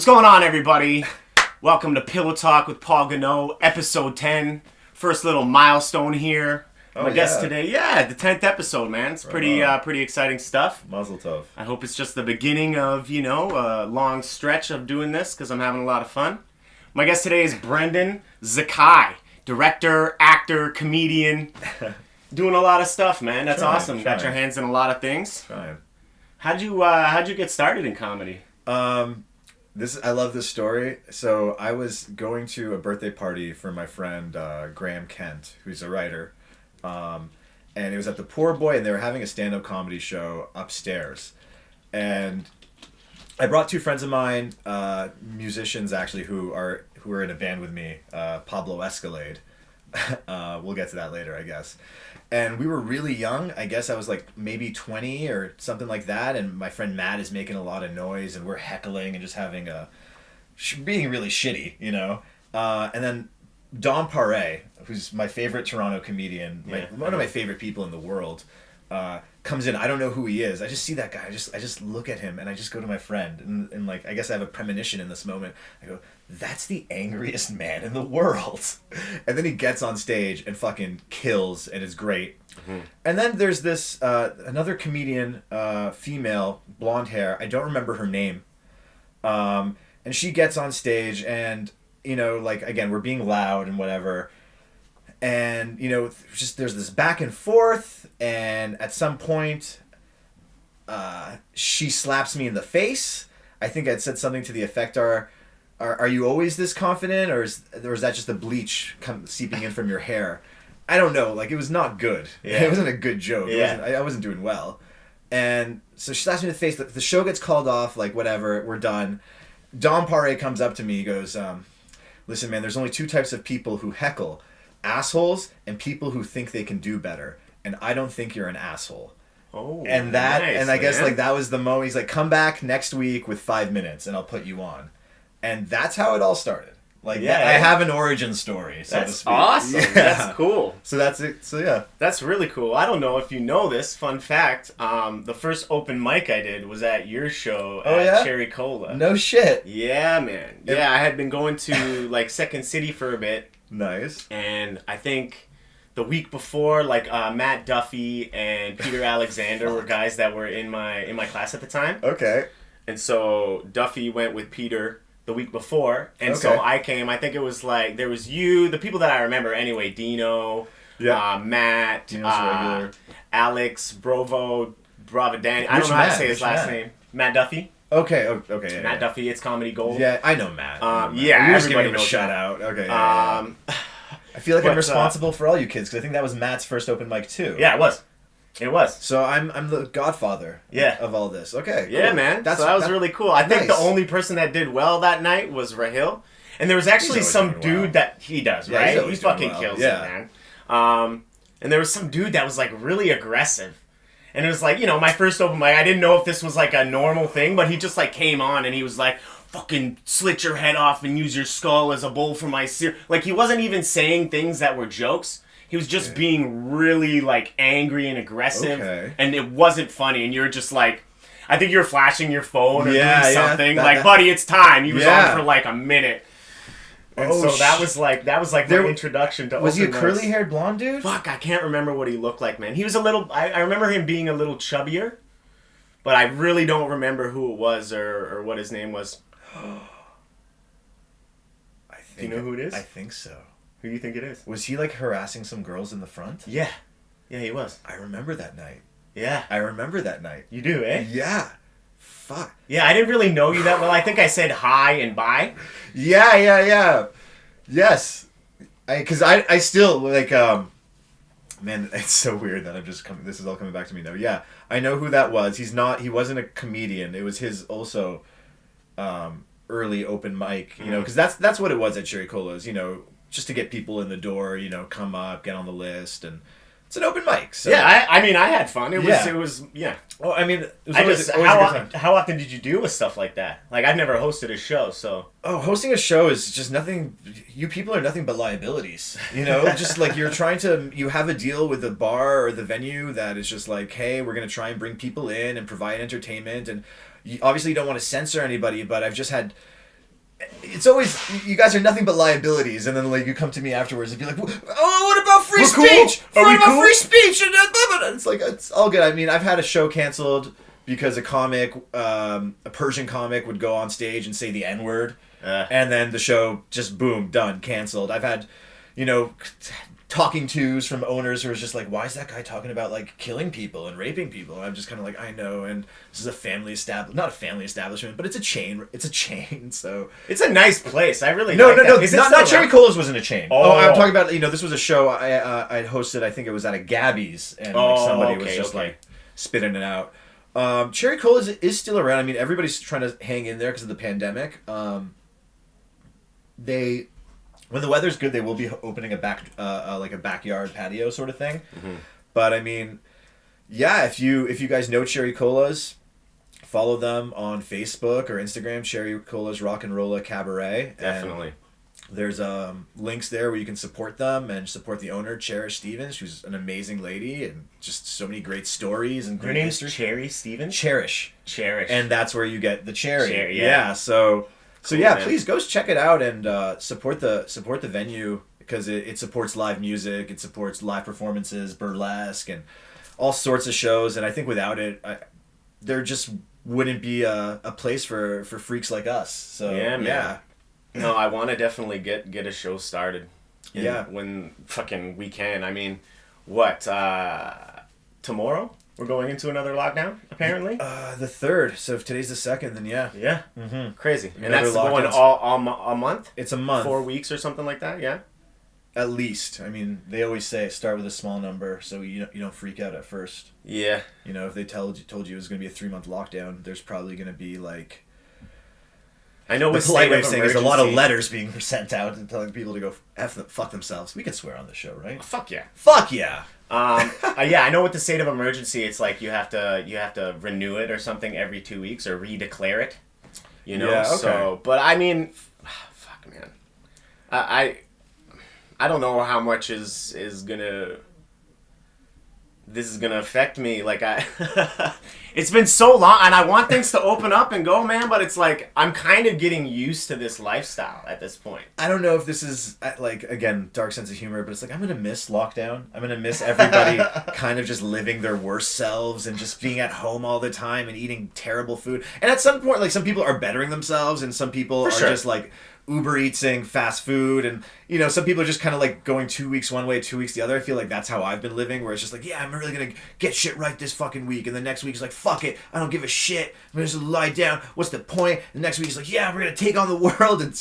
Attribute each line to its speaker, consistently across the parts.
Speaker 1: going on, everybody? Welcome to Pillow Talk with Paul Goneau, episode 10. First little milestone here. My guest today, the 10th episode, man. It's pretty exciting stuff.
Speaker 2: Mazel tov.
Speaker 1: I hope it's just the beginning of, a long stretch of doing this because I'm having a lot of fun. My guest today is Brendan Zakkai, director, actor, comedian, doing a lot of stuff, man. That's awesome. Got your hands in a lot of things.
Speaker 2: Trying.
Speaker 1: How'd you get started in comedy?
Speaker 2: I love this story. So I was going to a birthday party for my friend Graham Kent, who's a writer. And it was at the Poor Boy, and they were having a stand-up comedy show upstairs. And I brought two friends of mine, musicians actually, who are in a band with me, Pablo Escalade. We'll get to that later, I guess. And we were really young. I guess I was like maybe 20 or something like that. And my friend Matt is making a lot of noise, and we're heckling and just being really shitty, And then Don Paré, who's my favorite Toronto comedian, one of my favorite people in the world, comes in. I don't know who he is. I just see that guy. I just look at him, and I just go to my friend, and like I guess I have a premonition in this moment. I go, "That's the angriest man in the world," and then he gets on stage and fucking kills, and it's great. Mm-hmm. And then there's this another comedian, female, blonde hair. I don't remember her name, and she gets on stage, and again, we're being loud and whatever. And, just there's this back and forth, and at some point, she slaps me in the face. I think I'd said something to the effect, are you always this confident, or is that just the bleach seeping in from your hair? I don't know. Like, it was not good. Yeah. It wasn't a good joke. Yeah. I wasn't doing well. And so she slaps me in the face. The show gets called off, like, whatever, we're done. Don Paré comes up to me, he goes, listen, man, there's only two types of people who heckle. Assholes and people who think they can do better, and I don't think you're an asshole.
Speaker 1: Oh,
Speaker 2: and that, nice, and I guess like that was the moment. He's like, "Come back next week with 5 minutes, and I'll put you on." And that's how it all started. Like, I have an origin story, so to speak.
Speaker 1: That's awesome. Yeah. That's cool.
Speaker 2: So that's it. So yeah,
Speaker 1: that's really cool. I don't know if you know this. Fun fact: the first open mic I did was at your show at Cherry Cola.
Speaker 2: No shit.
Speaker 1: Yeah, man. Yeah, I had been going to like Second City for a bit.
Speaker 2: Nice.
Speaker 1: And I think the week before, like Matt Duffy and Peter Alexander were guys that were in my class at the time.
Speaker 2: Okay.
Speaker 1: And so Duffy went with Peter the week before, and so I came. I think it was like there was you, the people that I remember anyway. Dino, Matt, Alex, Bravo Danny. I don't know how to say his last name. Matt Duffy.
Speaker 2: Okay.
Speaker 1: Matt Duffy, It's Comedy Gold.
Speaker 2: Yeah, I know Matt.
Speaker 1: Yeah,
Speaker 2: you're just giving him a shout out. Okay. I feel like I'm responsible for all you kids because I think that was Matt's first open mic too.
Speaker 1: Yeah, it was. It was.
Speaker 2: So I'm the godfather. of all this. Okay.
Speaker 1: Yeah, cool. Man. That was really cool. I think the only person that did well that night was Rahil, and there was actually some dude that he does right. He fucking kills it, man. And there was some dude that was like really aggressive. And it was like, my first open mic, I didn't know if this was like a normal thing, but he just like came on and he was like, fucking slit your head off and use your skull as a bowl for my cereal. Like, he wasn't even saying things that were jokes. He was just being really like angry and aggressive. Okay. And it wasn't funny. And you're just like, I think you're flashing your phone or doing something. Buddy, it's time. He was on for like a minute. And that was like my introduction to.
Speaker 2: Was he a curly-haired blonde dude?
Speaker 1: Fuck, I can't remember what he looked like, man. He was a little. I remember him being a little chubbier, but I really don't remember who it was or what his name was. Do you know who it is?
Speaker 2: I think so.
Speaker 1: Who do you think it is?
Speaker 2: Was he like harassing some girls in the front?
Speaker 1: Yeah, he was.
Speaker 2: I remember that night.
Speaker 1: Yeah,
Speaker 2: I remember that night.
Speaker 1: You do, eh?
Speaker 2: Yeah. Fuck.
Speaker 1: Yeah, I didn't really know you that well. I think I said hi and bye.
Speaker 2: Yeah. Yes. Because I still, like, man, it's so weird that this is all coming back to me now. Yeah, I know who that was. He wasn't a comedian. It was his also early open mic, because that's what it was at Cherry Cola's, just to get people in the door, come up, get on the list, and it's an open mic. So.
Speaker 1: Yeah, I mean, I had fun. It was.
Speaker 2: Well, I mean, it was always a good time.
Speaker 1: How often did you do with stuff like that? Like, I've never hosted a show, so.
Speaker 2: Oh, hosting a show is just nothing. You people are nothing but liabilities. Just like you have a deal with the bar or the venue that is just like, hey, we're gonna try and bring people in and provide entertainment, and you obviously don't want to censor anybody, but I've just had it's always, you guys are nothing but liabilities, and then like you come to me afterwards and be like, oh, what about free speech?
Speaker 1: Cool? Are we cool?
Speaker 2: Free speech? And it's like, it's all good. I mean, I've had a show canceled because a comic, a Persian comic, would go on stage and say the N-word, and then the show just boom, done, canceled. I've had, talking tos from owners who are just like, why is that guy talking about like killing people and raping people? And I'm just kind of like, I know, and this is a family not a family establishment, but it's a chain. So
Speaker 1: it's a nice place. I really
Speaker 2: no.
Speaker 1: It's
Speaker 2: not Cherry Cola's wasn't a chain.
Speaker 1: Oh,
Speaker 2: I'm talking about this was a show I hosted. I think it was at a Gabby's, and somebody was just like spitting it out. Cherry Cola is still around. I mean, everybody's trying to hang in there because of the pandemic. When the weather's good, they will be opening a backyard patio sort of thing. Mm-hmm. But I mean, yeah, if you guys know Cherry Colas, follow them on Facebook or Instagram. Cherry Colas Rock and Rolla Cabaret.
Speaker 1: Definitely.
Speaker 2: And there's links there where you can support them and support the owner, Cherish Stevens, who's an amazing lady and just so many great stories and great
Speaker 1: Her name's
Speaker 2: history.
Speaker 1: Cherry Stevens?
Speaker 2: Cherish.
Speaker 1: And
Speaker 2: that's where you get the cherry.
Speaker 1: Yeah.
Speaker 2: So
Speaker 1: cool,
Speaker 2: yeah,
Speaker 1: man.
Speaker 2: Please go check it out and support the venue because it supports live music, it supports live performances, burlesque, and all sorts of shows. And I think without it, there just wouldn't be a place for freaks like us. So
Speaker 1: yeah, man. Yeah. No, I want to definitely get a show started. When fucking we can. I mean, what? Tomorrow? We're going into another lockdown, apparently?
Speaker 2: The 3rd. So if today's the 2nd, then yeah.
Speaker 1: Yeah.
Speaker 2: Mm-hmm.
Speaker 1: Crazy. And that's going all a month?
Speaker 2: It's a month.
Speaker 1: 4 weeks or something like that, yeah?
Speaker 2: At least. I mean, they always say start with a small number so you don't freak out at first.
Speaker 1: Yeah.
Speaker 2: If they told you it was going to be a 3-month lockdown, there's probably going to be like...
Speaker 1: I know
Speaker 2: the polite way of saying there's a lot of letters being sent out and telling people to go fuck themselves. We can swear on this show, right?
Speaker 1: Fuck yeah.
Speaker 2: Fuck yeah.
Speaker 1: Yeah, I know with the state of emergency, it's like you have to renew it or something every 2 weeks or redeclare it. Yeah, okay. So, but I mean, fuck, man. I don't know how much this is gonna affect me. Like it's been so long, and I want things to open up and go, man. But it's like I'm kind of getting used to this lifestyle at this point.
Speaker 2: I don't know if this is like, again, dark sense of humor, but it's like I'm gonna miss lockdown. I'm gonna miss everybody kind of just living their worst selves and just being at home all the time and eating terrible food. And at some point, like some people are bettering themselves, and some people are just like Uber Eatsing fast food, and some people are just kind of like going 2 weeks one way, 2 weeks the other. I feel like that's how I've been living, where it's just like, yeah, I'm really gonna get shit right this fucking week, and the next week is like, fuck it, I don't give a shit, I'm gonna just lie down, what's the point? The next week is like, yeah, we're gonna take on the world, and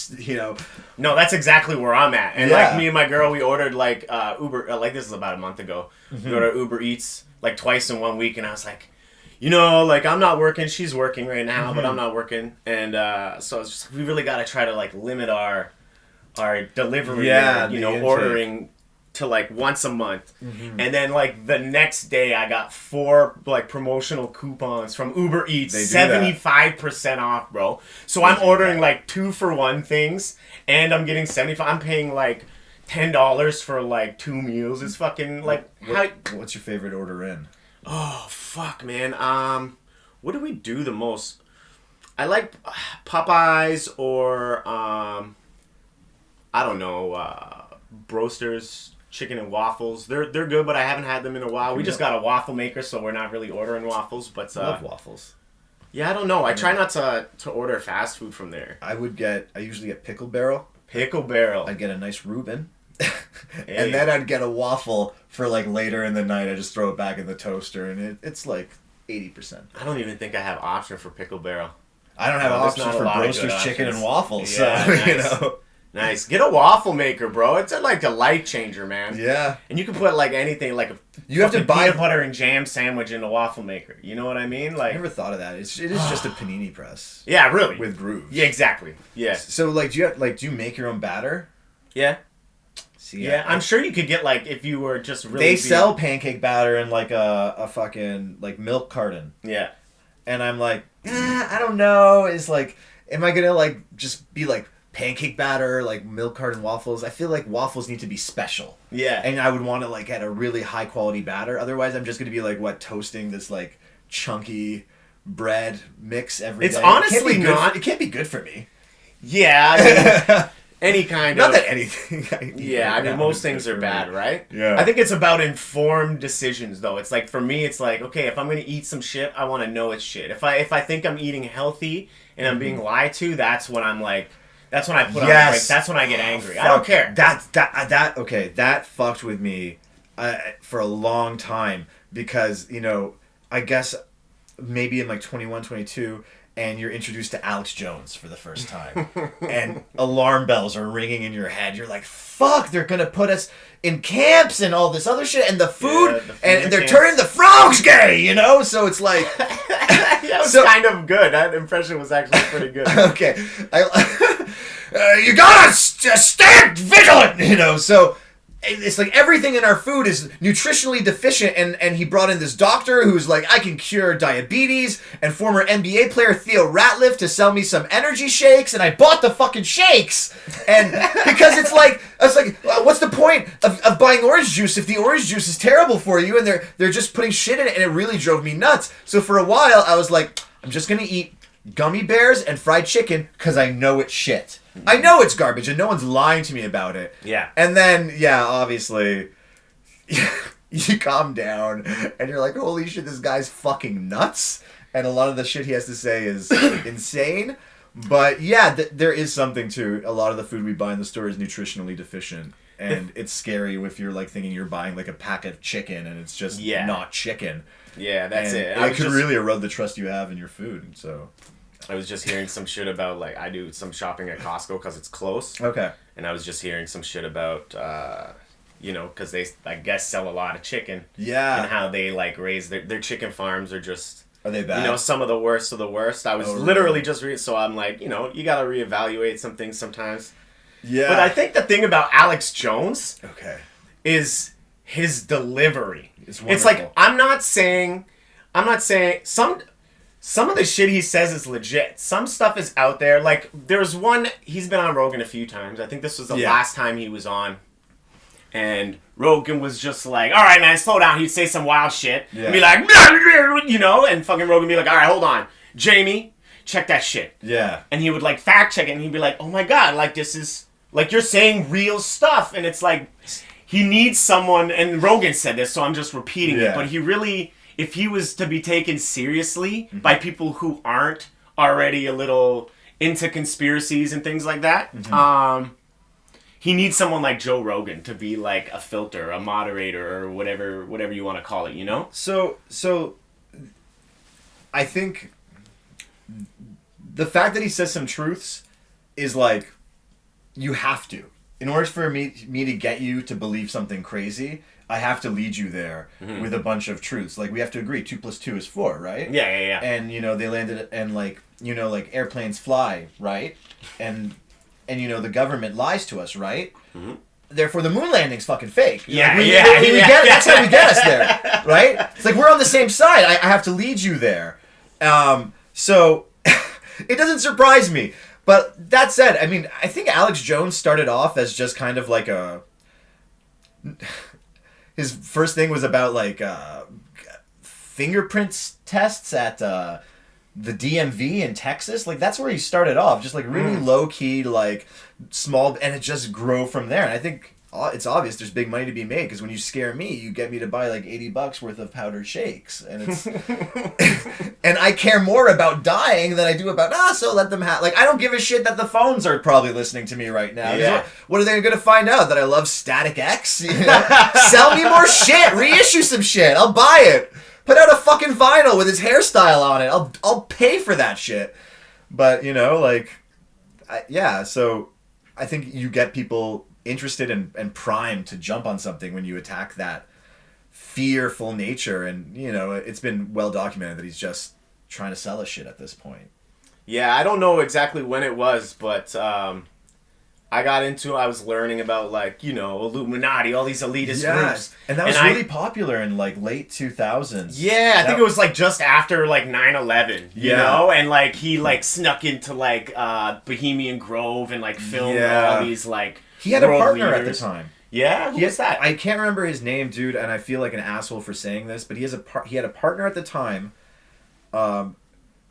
Speaker 1: No, that's exactly where I'm at. And like me and my girl, we ordered like Uber, like this is about a month ago. Mm-hmm. We ordered Uber Eats like twice in 1 week, and I was like, like I'm not working, she's working right now, but I'm not working, and so it's just, we really got to try to like limit our delivery, ordering to like once a month, and then like the next day I got 4 like promotional coupons from Uber Eats, 75% off, bro. So I'm ordering like 2-for-1 things, and I'm getting 75. I'm paying like $10 for like 2 meals. It's fucking like
Speaker 2: what's your favorite order in?
Speaker 1: Oh, fuck, man. What do we do the most? I like Popeyes or, I don't know, Broasters chicken and waffles. They're good, but I haven't had them in a while. We just got a waffle maker, so we're not really ordering waffles. But
Speaker 2: I love waffles.
Speaker 1: Yeah, I don't know. I try not to order fast food from there.
Speaker 2: I usually get Pickle Barrel.
Speaker 1: Pickle Barrel.
Speaker 2: I'd get a nice Reuben. And then I'd get a waffle for like later in the night. I just throw it back in the toaster, and it's like 80%.
Speaker 1: I don't even think I have option for Pickle Barrel.
Speaker 2: I don't have options for Broasters chicken and waffles.
Speaker 1: Yeah,
Speaker 2: so
Speaker 1: nice. Nice. Get a waffle maker, bro. It's like a life changer, man.
Speaker 2: Yeah.
Speaker 1: And you can put like anything, like
Speaker 2: you have to buy
Speaker 1: peanut butter and jam sandwich in a waffle maker. You know what I mean? Like,
Speaker 2: I never thought of that. It is just a panini press.
Speaker 1: Yeah, really.
Speaker 2: With grooves.
Speaker 1: Yeah, exactly. Yeah.
Speaker 2: So like, do you make your own batter?
Speaker 1: Yeah. I'm sure you could get like if you were just really.
Speaker 2: They sell pancake batter in like a fucking like milk carton.
Speaker 1: Yeah.
Speaker 2: And I'm like, I don't know. Is like, am I gonna like just be like pancake batter, like milk carton waffles? I feel like waffles need to be special.
Speaker 1: Yeah.
Speaker 2: And I would want to like get a really high quality batter. Otherwise, I'm just gonna be like toasting this like chunky bread mix every day.
Speaker 1: It's honestly
Speaker 2: not. It can't be good for me.
Speaker 1: Yeah, I mean, any kind
Speaker 2: Not
Speaker 1: of...
Speaker 2: that anything...
Speaker 1: Yeah, I mean, most things are bad, right?
Speaker 2: Yeah.
Speaker 1: I think it's about informed decisions, though. It's like, for me, it's like, okay, if I'm going to eat some shit, I want to know it's shit. If I think I'm eating healthy and I'm being lied to, that's when I'm like... That's when I put on the brakes. That's when I get angry. I don't care.
Speaker 2: That fucked with me for a long time because, you know, I guess maybe in like 21, 22, and you're introduced to Alex Jones for the first time. And alarm bells are ringing in your head. You're like, fuck, they're going to put us in camps and all this other shit and the food, and they're turning the frogs gay, you know? So it's like...
Speaker 1: That was kind of good. That impression was actually pretty good.
Speaker 2: Okay. You gotta stay vigilant, you know? So it's like everything in our food is nutritionally deficient, and he brought in this doctor who's like, I can cure diabetes, and former NBA player Theo Ratliff to sell me some energy shakes, and I bought the fucking shakes, and because I was like, what's the point of buying orange juice if the orange juice is terrible for you, and they're just putting shit in it, and it really drove me nuts. So for a while, I was like, I'm just gonna eat gummy bears and fried chicken because I know it's shit. I know it's garbage, and no one's lying to me about it.
Speaker 1: Yeah.
Speaker 2: And then, obviously, you calm down, and you're like, holy shit, this guy's fucking nuts. And a lot of the shit he has to say is insane. But, there is something to a lot of the food we buy in the store is nutritionally deficient. And it's scary if you're, like, thinking you're buying, like, a pack of chicken, and it's just not chicken.
Speaker 1: Yeah, that's it.
Speaker 2: It could really erode the trust you have in your food, so...
Speaker 1: I was just hearing some shit about, like, I do some shopping at Costco because it's close.
Speaker 2: Okay.
Speaker 1: And I was just hearing some shit about, you know, because they, I guess, sell a lot of chicken.
Speaker 2: Yeah.
Speaker 1: And how they, like, raise their chicken farms are just...
Speaker 2: Are they bad?
Speaker 1: You know, some of the worst of the worst. I was literally just reading, so I'm like, you know, you got to reevaluate some things sometimes. Yeah. But I think the thing about Alex Jones is his delivery. It's like, I'm not saying some of the shit he says is legit. Some stuff is out there. Like, there's one, he's been on Rogan a few times. I think this was the last time he was on. And Rogan was just like, all right, man, slow down. He'd say some wild shit. Yeah. And be like, you know, and fucking Rogan be like, all right, hold on. Jamie, check that shit. Yeah. And he would, like, fact check it, and he'd be like, oh my God, like, this is, like, you're saying real stuff. And it's like, he needs someone, and Rogan said this, so I'm just repeating it, but he really... If he was to be taken seriously by people who aren't already a little into conspiracies and things like that, he needs someone like Joe Rogan to be like a filter, a moderator, or whatever you want to call it, you know?
Speaker 2: So I think the fact that he says some truths is like, you have to. In order for me to get you to believe something crazy, I have to lead you there with a bunch of truths. Like, we have to agree 2 + 2 is 4, right?
Speaker 1: Yeah.
Speaker 2: And, you know, they landed, and, like, you know, like, airplanes fly, right? And you know, the government lies to us, right? Mm-hmm. Therefore, the moon landing's fucking fake.
Speaker 1: Yeah,
Speaker 2: like, we get it. That's how we get us there, right? It's like, we're on the same side. I have to lead you there. So, it doesn't surprise me. But that said, I mean, I think Alex Jones started off as just kind of like a... His first thing was about, like, fingerprints tests at the DMV in Texas. Like, that's where he started off. Just, like, really low-key, like, small... And it just grew from there. And I think it's obvious there's big money to be made, because when you scare me, you get me to buy, like, $80 worth of powdered shakes. And it's... and I care more about dying than I do about, so let them have... Like, I don't give a shit that the phones are probably listening to me right now. Yeah. What are they going to find out? That I love Static X? You know? Sell me more shit! Reissue some shit! I'll buy it! Put out a fucking vinyl with his hairstyle on it! I'll pay for that shit! But, you know, like... so... I think you get people interested and primed to jump on something when you attack that fearful nature, and, you know, it's been well documented that he's just trying to sell us shit at this point.
Speaker 1: Yeah, I don't know exactly when it was, but I was learning about, like, you know, Illuminati, all these elitist groups.
Speaker 2: And that was really popular in, like, late 2000s.
Speaker 1: Yeah, I think it was, like, just after, like, 9/11, you know? And, like, he, like, snuck into, like, Bohemian Grove and, like, filmed all these, like,
Speaker 2: he had a partner at the time.
Speaker 1: Yeah? Who was that?
Speaker 2: I can't remember his name, dude, and I feel like an asshole for saying this, but he had a partner at the time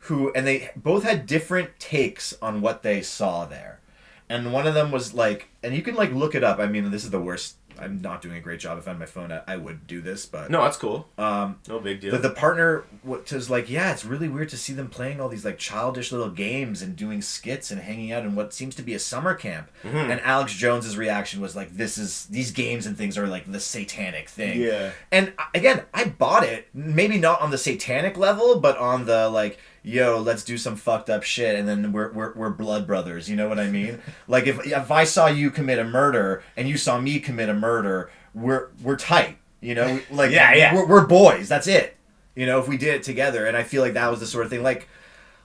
Speaker 2: and they both had different takes on what they saw there. And one of them was like, and you can like look it up. I mean, this is the worst. I'm not doing a great job. If I had my phone, I would do this, but
Speaker 1: no, that's cool. No big deal.
Speaker 2: But the partner was like, yeah, it's really weird to see them playing all these like childish little games and doing skits and hanging out in what seems to be a summer camp. Mm-hmm. And Alex Jones's reaction was like, these games and things are like the satanic thing.
Speaker 1: Yeah.
Speaker 2: And again, I bought it. Maybe not on the satanic level, but on the like, yo, let's do some fucked up shit, and then we're blood brothers. You know what I mean? Like if I saw you commit a murder and you saw me commit a murder, we're tight. You know, like we're boys. That's it. You know, if we did it together, and I feel like that was the sort of thing, like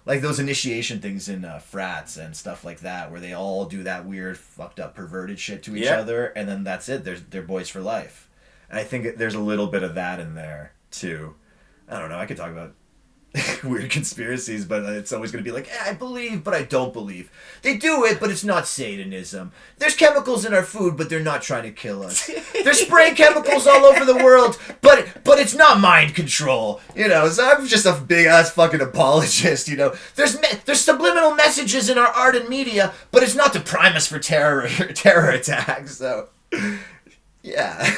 Speaker 2: those initiation things in frats and stuff like that, where they all do that weird, fucked up, perverted shit to each other, and then that's it. They're boys for life. And I think there's a little bit of that in there too. I don't know. I could talk about weird conspiracies, but it's always going to be like, I believe, but I don't believe. They do it, but it's not Satanism. There's chemicals in our food, but they're not trying to kill us. They're spraying chemicals all over the world, but it's not mind control. You know, so I'm just a big-ass fucking apologist, you know. There's subliminal messages in our art and media, but it's not to prime us for terror attacks, so... Yeah.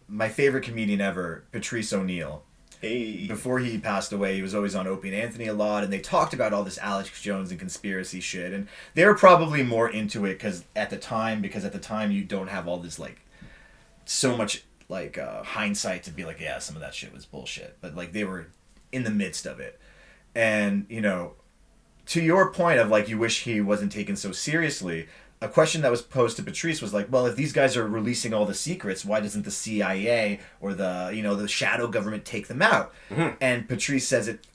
Speaker 2: My favorite comedian ever, Patrice O'Neal.
Speaker 1: Hey.
Speaker 2: Before he passed away, he was always on Opie and Anthony a lot, and they talked about all this Alex Jones and conspiracy shit, and they were probably more into it because at the time you don't have all this like so much like hindsight to be like, yeah, some of that shit was bullshit, but like they were in the midst of it. And you know, to your point of like you wish he wasn't taken so seriously, a question that was posed to Patrice was like, well, if these guys are releasing all the secrets, why doesn't the CIA or the shadow government take them out? Mm-hmm. And Patrice says it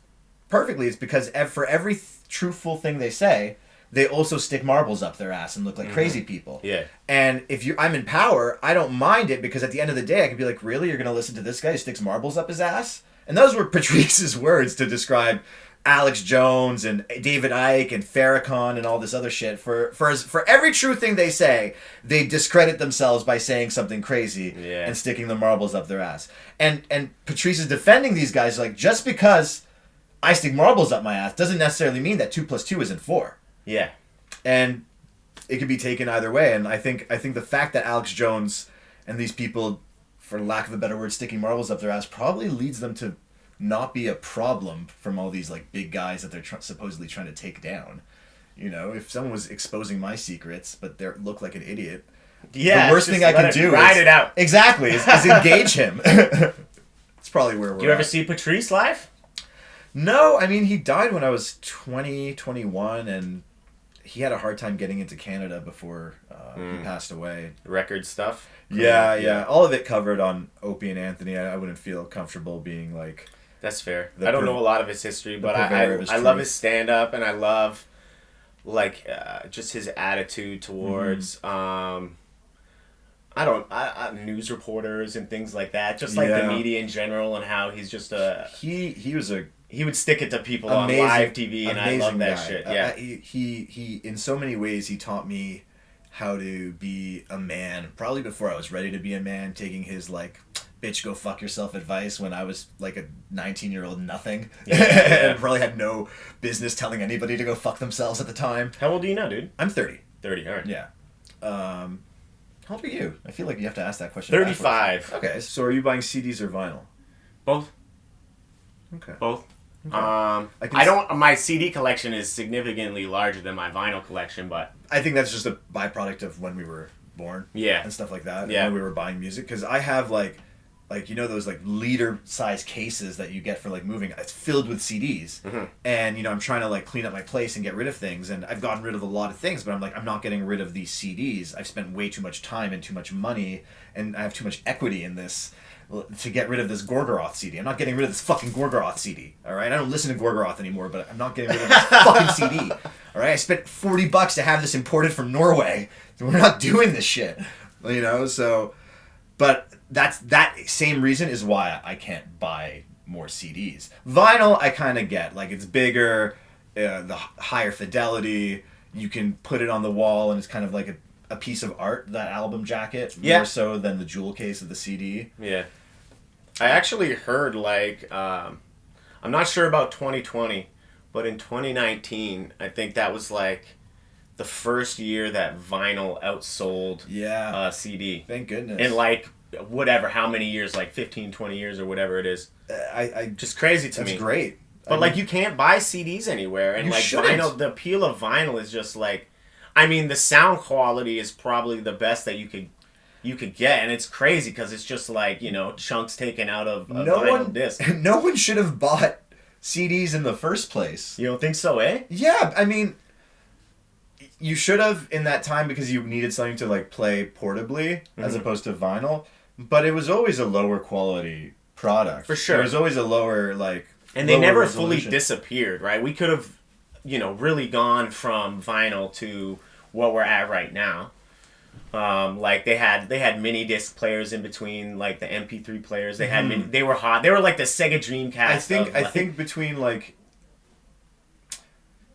Speaker 2: perfectly. It's because for every truthful thing they say, they also stick marbles up their ass and look like crazy people.
Speaker 1: Yeah.
Speaker 2: And if I'm in power, I don't mind it because at the end of the day, I could be like, really? You're going to listen to this guy who sticks marbles up his ass? And those were Patrice's words to describe Alex Jones and David Icke and Farrakhan and all this other shit. For every true thing they say, they discredit themselves by saying something crazy and sticking the marbles up their ass. And Patrice is defending these guys like, just because I stick marbles up my ass doesn't necessarily mean that 2 + 2 isn't 4.
Speaker 1: Yeah.
Speaker 2: And it can be taken either way. And I think the fact that Alex Jones and these people, for lack of a better word, sticking marbles up their ass probably leads them to not be a problem from all these like big guys that they're supposedly trying to take down. You know, if someone was exposing my secrets, but they look like an idiot, the worst thing I can do
Speaker 1: is it out.
Speaker 2: Exactly is engage him. It's probably where we're.
Speaker 1: Do you ever see Patrice live?
Speaker 2: No, I mean he died when I was 21, and he had a hard time getting into Canada before he passed away.
Speaker 1: Record stuff.
Speaker 2: Yeah. All of it covered on Opie and Anthony. I wouldn't feel comfortable being like.
Speaker 1: That's fair. I don't know a lot of his history, but I love his stand-up, and I love, like, just his attitude towards, news reporters and things like that. Just, like, the media in general and how he's just a...
Speaker 2: He
Speaker 1: would stick it to people on live TV, and I love that shit. Yeah.
Speaker 2: He, in so many ways, he taught me how to be a man. Probably before I was ready to be a man, taking his, like... bitch, go fuck yourself advice when I was like a 19-year-old nothing. And probably had no business telling anybody to go fuck themselves at the time.
Speaker 1: How old are you now, dude?
Speaker 2: I'm 30.
Speaker 1: 30, all right.
Speaker 2: Yeah. How old are you? I feel like you have to ask that question.
Speaker 1: 35.
Speaker 2: Okay, so are you buying CDs or vinyl?
Speaker 1: Both.
Speaker 2: Okay.
Speaker 1: Both. Okay. My CD collection is significantly larger than my vinyl collection, but...
Speaker 2: I think that's just a byproduct of when we were born.
Speaker 1: Yeah.
Speaker 2: And stuff like that.
Speaker 1: Yeah.
Speaker 2: When we were buying music. Because I have like you know those like liter size cases that you get for like moving. It's filled with CDs. Mm-hmm. And you know I'm trying to like clean up my place and get rid of things, and I've gotten rid of a lot of things, but I'm not getting rid of these CDs. I've spent way too much time and too much money, and I have too much equity in this to get rid of this Gorgoroth CD. I'm not getting rid of this fucking Gorgoroth CD. All right, I don't listen to Gorgoroth anymore, but I'm not getting rid of this fucking CD. All right, I spent $40 to have this imported from Norway. We're not doing this shit, you know. So, but that same reason is why I can't buy more CDs. Vinyl, I kind of get, like it's bigger, the higher fidelity. You can put it on the wall, and it's kind of like a piece of art. That album jacket, more so than the jewel case of the CD.
Speaker 1: Yeah, I actually heard like I'm not sure about 2020, But in 2019, I think that was like the first year that vinyl outsold CD.
Speaker 2: Thank goodness.
Speaker 1: In like whatever, how many years, like 15, 20 years or whatever it is. Just crazy to me.
Speaker 2: That's great.
Speaker 1: But like you can't buy CDs anywhere, and like vinyl, the appeal of vinyl is just like, I mean, the sound quality is probably the best that you could get, and it's crazy because it's just like, you know, chunks taken out of a vinyl disc.
Speaker 2: No one should have bought CDs in the first place.
Speaker 1: You don't think so, eh?
Speaker 2: Yeah, I mean, you should have in that time because you needed something to like play portably as opposed to vinyl, but it was always a lower quality product.
Speaker 1: For sure.
Speaker 2: There was always a lower like.
Speaker 1: And they never fully disappeared, right? We could have, you know, really gone from vinyl to what we're at right now. Like they had mini disc players in between, like the MP3 players. They had they were hot. They were like the Sega Dreamcast.
Speaker 2: I think between like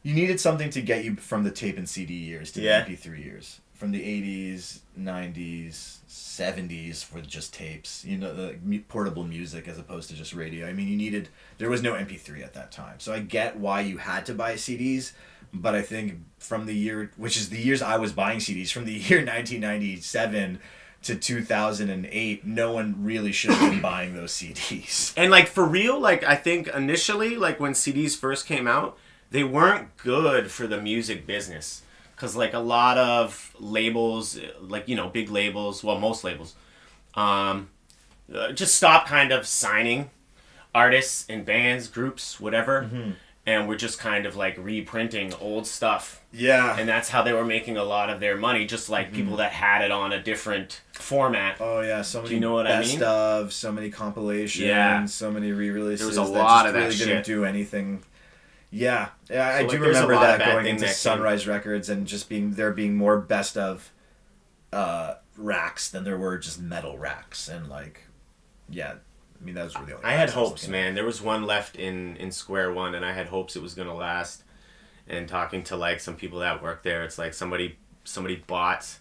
Speaker 2: you needed something to get you from the tape and CD years to the MP3 years. From the 80s, 90s, 70s were just tapes. You know, the portable music as opposed to just radio. I mean, there was no MP3 at that time. So I get why you had to buy CDs, but I think from the year, which is the years I was buying CDs, from the year 1997 to 2008, no one really should have been buying those CDs.
Speaker 1: And like for real, like I think initially, like when CDs first came out, they weren't good for the music business. Because, like, a lot of labels, like, you know, big labels, well, most labels, just stopped kind of signing artists and bands, groups, whatever. And we're just kind of, like, reprinting old stuff.
Speaker 2: Yeah.
Speaker 1: And that's how they were making a lot of their money, just like people that had it on a different format.
Speaker 2: Oh, yeah. So many
Speaker 1: Do you know what I mean?
Speaker 2: best of, so many compositions, so many re-releases.
Speaker 1: There was a lot of that
Speaker 2: really
Speaker 1: shit.
Speaker 2: Didn't do anything. Yeah, I
Speaker 1: So,
Speaker 2: do
Speaker 1: like,
Speaker 2: remember that going into Sunrise Records and just there being more best of racks than there were just metal racks. And, like, yeah, I mean, that was really only.
Speaker 1: I had hopes, man. There was one left in Square One, and I had hopes it was going to last. And talking to, like, some people that work there, it's like somebody bought,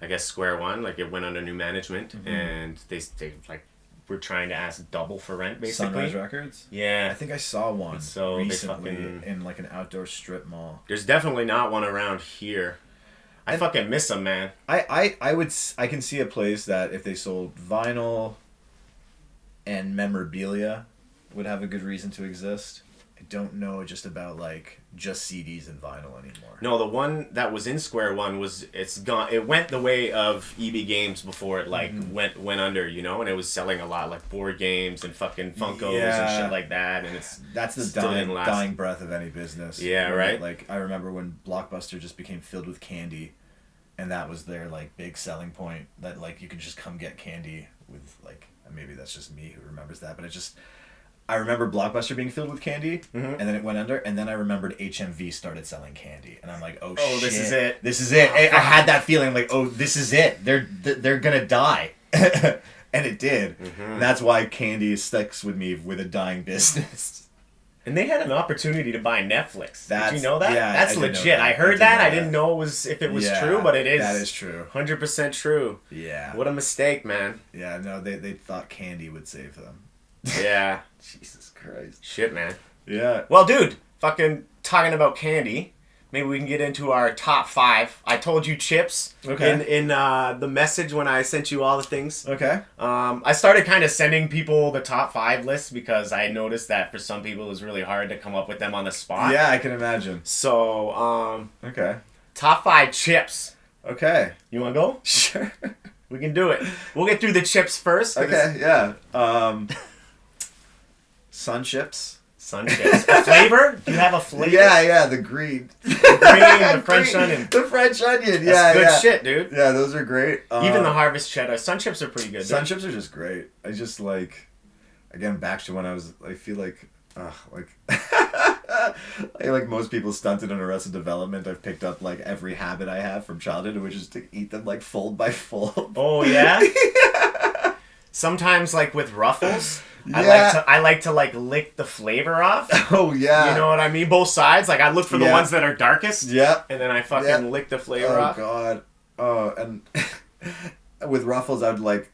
Speaker 1: I guess, Square One. Like, it went under new management, and they like, were trying to ask double for rent, basically.
Speaker 2: Sunrise Records?
Speaker 1: Yeah.
Speaker 2: I think I saw one
Speaker 1: so
Speaker 2: recently in, like, an outdoor strip mall.
Speaker 1: There's definitely not one around here. I fucking miss them, man.
Speaker 2: I can see a place that if they sold vinyl and memorabilia would have a good reason to exist. I don't know just about like just CDs and vinyl anymore.
Speaker 1: No, the one that was in Square One it's gone. It went the way of EB Games before it like went under, you know, and it was selling a lot like board games and fucking Funkos and shit like that. And
Speaker 2: that's the dying breath of any business.
Speaker 1: Yeah, right.
Speaker 2: Like I remember when Blockbuster just became filled with candy, and that was their like big selling point. That like you could just come get candy with like maybe that's just me who remembers that, but I remember Blockbuster being filled with candy, and then it went under, and then I remembered HMV started selling candy, and I'm like, oh shit.
Speaker 1: This is it.
Speaker 2: This is it. I had that feeling like, oh, this is it. They're gonna die. And it did. And that's why candy sticks with me with a dying business.
Speaker 1: And they had an opportunity to buy Netflix. Did you know that?
Speaker 2: Yeah,
Speaker 1: that's legit. I heard that. I didn't know if it was true, but it is.
Speaker 2: That is true.
Speaker 1: 100% true.
Speaker 2: Yeah.
Speaker 1: What a mistake, man.
Speaker 2: Yeah, no, they thought candy would save them.
Speaker 1: Yeah.
Speaker 2: Jesus Christ.
Speaker 1: Shit, man.
Speaker 2: Yeah.
Speaker 1: Well, dude, fucking talking about candy, maybe we can get into our top 5. I told you chips in the message when I sent you all the things.
Speaker 2: Okay.
Speaker 1: I started kind of sending people the top 5 lists because I noticed that for some people it was really hard to come up with them on the spot.
Speaker 2: Yeah, I can imagine.
Speaker 1: So,
Speaker 2: okay.
Speaker 1: Top 5 chips.
Speaker 2: Okay.
Speaker 1: You want to go?
Speaker 2: Sure.
Speaker 1: We can do it. We'll get through the chips first.
Speaker 2: Okay, yeah. Sun chips.
Speaker 1: Sun chips. A flavor? Do you have a flavor?
Speaker 2: Yeah, the green.
Speaker 1: The French onion.
Speaker 2: The French onion,
Speaker 1: That's good shit, dude.
Speaker 2: Yeah, those are great.
Speaker 1: Even the harvest cheddar. Sun chips are pretty good.
Speaker 2: Sun chips are just great. I just like, again, back to when I feel like, like most people stunted on Arrested Development, I've picked up like every habit I have from childhood, which is to eat them like fold by fold.
Speaker 1: Oh, yeah? Yeah. Sometimes like with Ruffles... Yeah. I like to like lick the flavor off.
Speaker 2: Oh yeah.
Speaker 1: You know what I mean? Both sides. Like I look for the ones that are darkest.
Speaker 2: Yeah.
Speaker 1: And then I fucking lick the flavor off.
Speaker 2: Oh god. Oh, and with Ruffles I'd like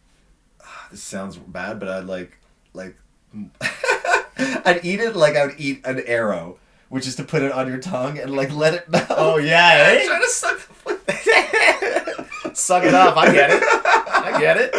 Speaker 2: this sounds bad, but I'd like I'd eat it like I would eat an arrow which is to put it on your tongue and like let it melt.
Speaker 1: Oh yeah, eh?
Speaker 2: Try to suck the flavor.
Speaker 1: Suck it up. I get it.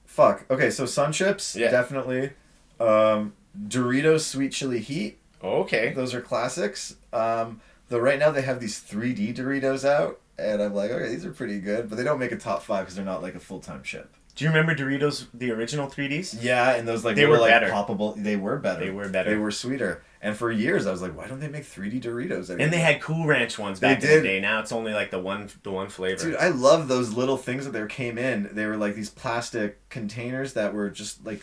Speaker 2: Fuck. Okay, so Sun Chips, definitely. Doritos Sweet Chili Heat.
Speaker 1: Okay.
Speaker 2: Those are classics. Though right now they have these 3D Doritos out, and I'm like, okay, these are pretty good, but they don't make a top 5 because they're not like a full-time chip.
Speaker 1: Do you remember Doritos, the original 3Ds?
Speaker 2: Yeah, and those like
Speaker 1: they were
Speaker 2: like
Speaker 1: better.
Speaker 2: Poppable. They were better.
Speaker 1: They
Speaker 2: were sweeter. And for years, I was like, why don't they make 3D Doritos anymore?
Speaker 1: And they had Cool Ranch ones back in the day. Now it's only like the one flavor.
Speaker 2: Dude, I love those little things that came in. They were like these plastic containers that were just like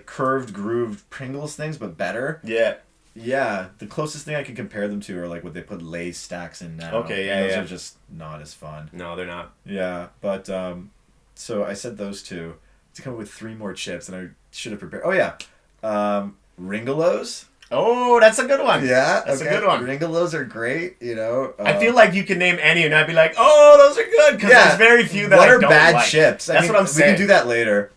Speaker 2: curved, grooved Pringles things, but better.
Speaker 1: Yeah.
Speaker 2: Yeah, the closest thing I can compare them to are like what they put Lay's stacks in now.
Speaker 1: Okay, yeah,
Speaker 2: those are just not as fun.
Speaker 1: No, they're not.
Speaker 2: Yeah, but so I said those two to come up with 3 more chips, and I should have prepared. Oh yeah, Ringolos.
Speaker 1: Oh, that's a good one.
Speaker 2: Yeah,
Speaker 1: that's a good one.
Speaker 2: Ringolos are great. You know,
Speaker 1: I feel like you can name any, and I'd be like, "Oh, those are good," because there's very few that I don't like. What are bad
Speaker 2: chips?
Speaker 1: That's what I'm saying.
Speaker 2: We can do that later.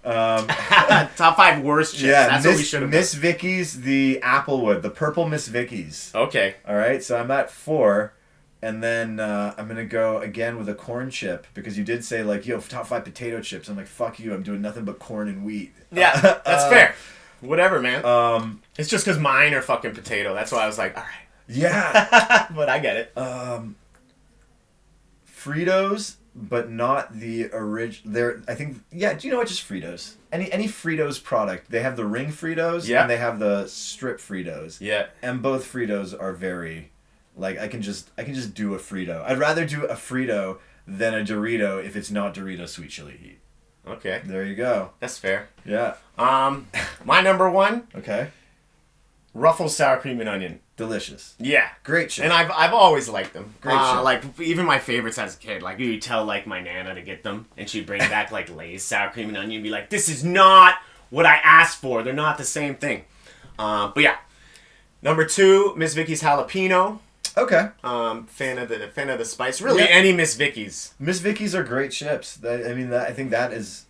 Speaker 1: Top 5 worst chips. Yeah, that's what we should have.
Speaker 2: Miss Vicky's, the Applewood, the purple Miss Vicky's.
Speaker 1: Okay.
Speaker 2: All right, so I'm at 4. And then I'm going to go again with a corn chip, because you did say, like, yo, top 5 potato chips. I'm like, fuck you, I'm doing nothing but corn and wheat.
Speaker 1: Yeah, that's fair. Whatever, man. It's just because mine are fucking potato. That's why I was like, all right.
Speaker 2: Yeah.
Speaker 1: But I get it.
Speaker 2: Fritos, but not the original. I think, yeah, do you know what? Just Fritos. Any Fritos product. They have the ring Fritos, and they have the strip Fritos.
Speaker 1: Yeah.
Speaker 2: And both Fritos are very... Like, I can just do a Frito. I'd rather do a Frito than a Dorito if it's not Dorito Sweet Chili Heat.
Speaker 1: Okay.
Speaker 2: There you go.
Speaker 1: That's fair.
Speaker 2: Yeah.
Speaker 1: My number 1.
Speaker 2: Okay.
Speaker 1: Ruffles sour cream and onion.
Speaker 2: Delicious.
Speaker 1: Yeah.
Speaker 2: Great chip.
Speaker 1: And I've always liked them.
Speaker 2: Great chip.
Speaker 1: Like, even my favorites as a kid. Like, you tell, like, my Nana to get them, and she'd bring back, like, Lay's sour cream and onion and be like, this is not what I asked for. They're not the same thing. But yeah. Number 2, Miss Vicky's jalapeno.
Speaker 2: Okay.
Speaker 1: Fan of the spice. Really, any Miss Vicky's.
Speaker 2: Miss Vicky's are great chips. I think that is,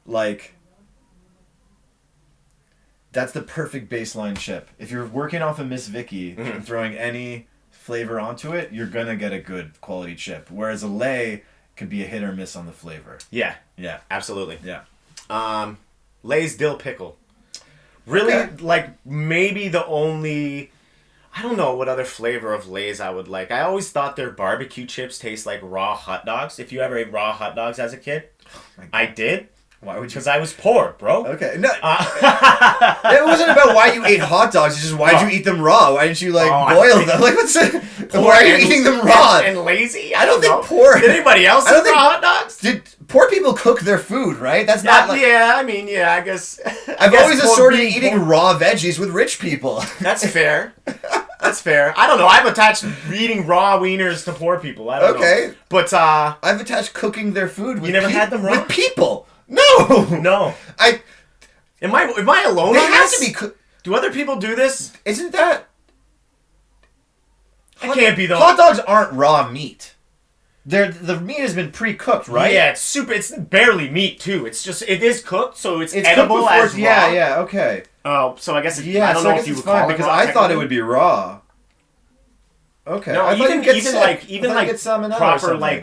Speaker 2: like, that's the perfect baseline chip. If you're working off a Miss Vicky and throwing any flavor onto it, you're gonna get a good quality chip. Whereas a Lay could be a hit or miss on the flavor.
Speaker 1: Yeah.
Speaker 2: Yeah.
Speaker 1: Absolutely.
Speaker 2: Yeah.
Speaker 1: Lay's dill pickle. Really, like, maybe the only... I don't know what other flavor of Lay's I would like. I always thought their barbecue chips taste like raw hot dogs. If you ever ate raw hot dogs as a kid, I did.
Speaker 2: Why would you?
Speaker 1: Because I was poor, bro.
Speaker 2: Okay. No. It wasn't about why you ate hot dogs. It's just why did you eat them raw? Why didn't you boil them? Like, what's it? Why are you eating them raw?
Speaker 1: And lazy?
Speaker 2: I don't think poor.
Speaker 1: Did anybody else eat raw hot dogs?
Speaker 2: Did poor people cook their food? Right. That's not like.
Speaker 1: Yeah. I mean, yeah. I guess.
Speaker 2: I've always assorted eating raw veggies with rich people.
Speaker 1: That's fair. That's fair. I don't know. I've attached eating raw wieners to poor people. I don't know. But
Speaker 2: I've attached cooking their food with
Speaker 1: you never had them raw?
Speaker 2: With people. No.
Speaker 1: No. Am I alone
Speaker 2: they
Speaker 1: on
Speaker 2: have
Speaker 1: this?
Speaker 2: to be
Speaker 1: do other people do this?
Speaker 2: Isn't that...
Speaker 1: It can't be though.
Speaker 2: Hot dogs aren't raw meat. The meat has been pre-cooked, right?
Speaker 1: Yeah, it's barely meat too. It is cooked, so it's edible
Speaker 2: cooked
Speaker 1: as raw.
Speaker 2: Yeah, okay.
Speaker 1: Oh, so I guess
Speaker 2: I don't know if you would call it because I thought it would be raw. Okay.
Speaker 1: No,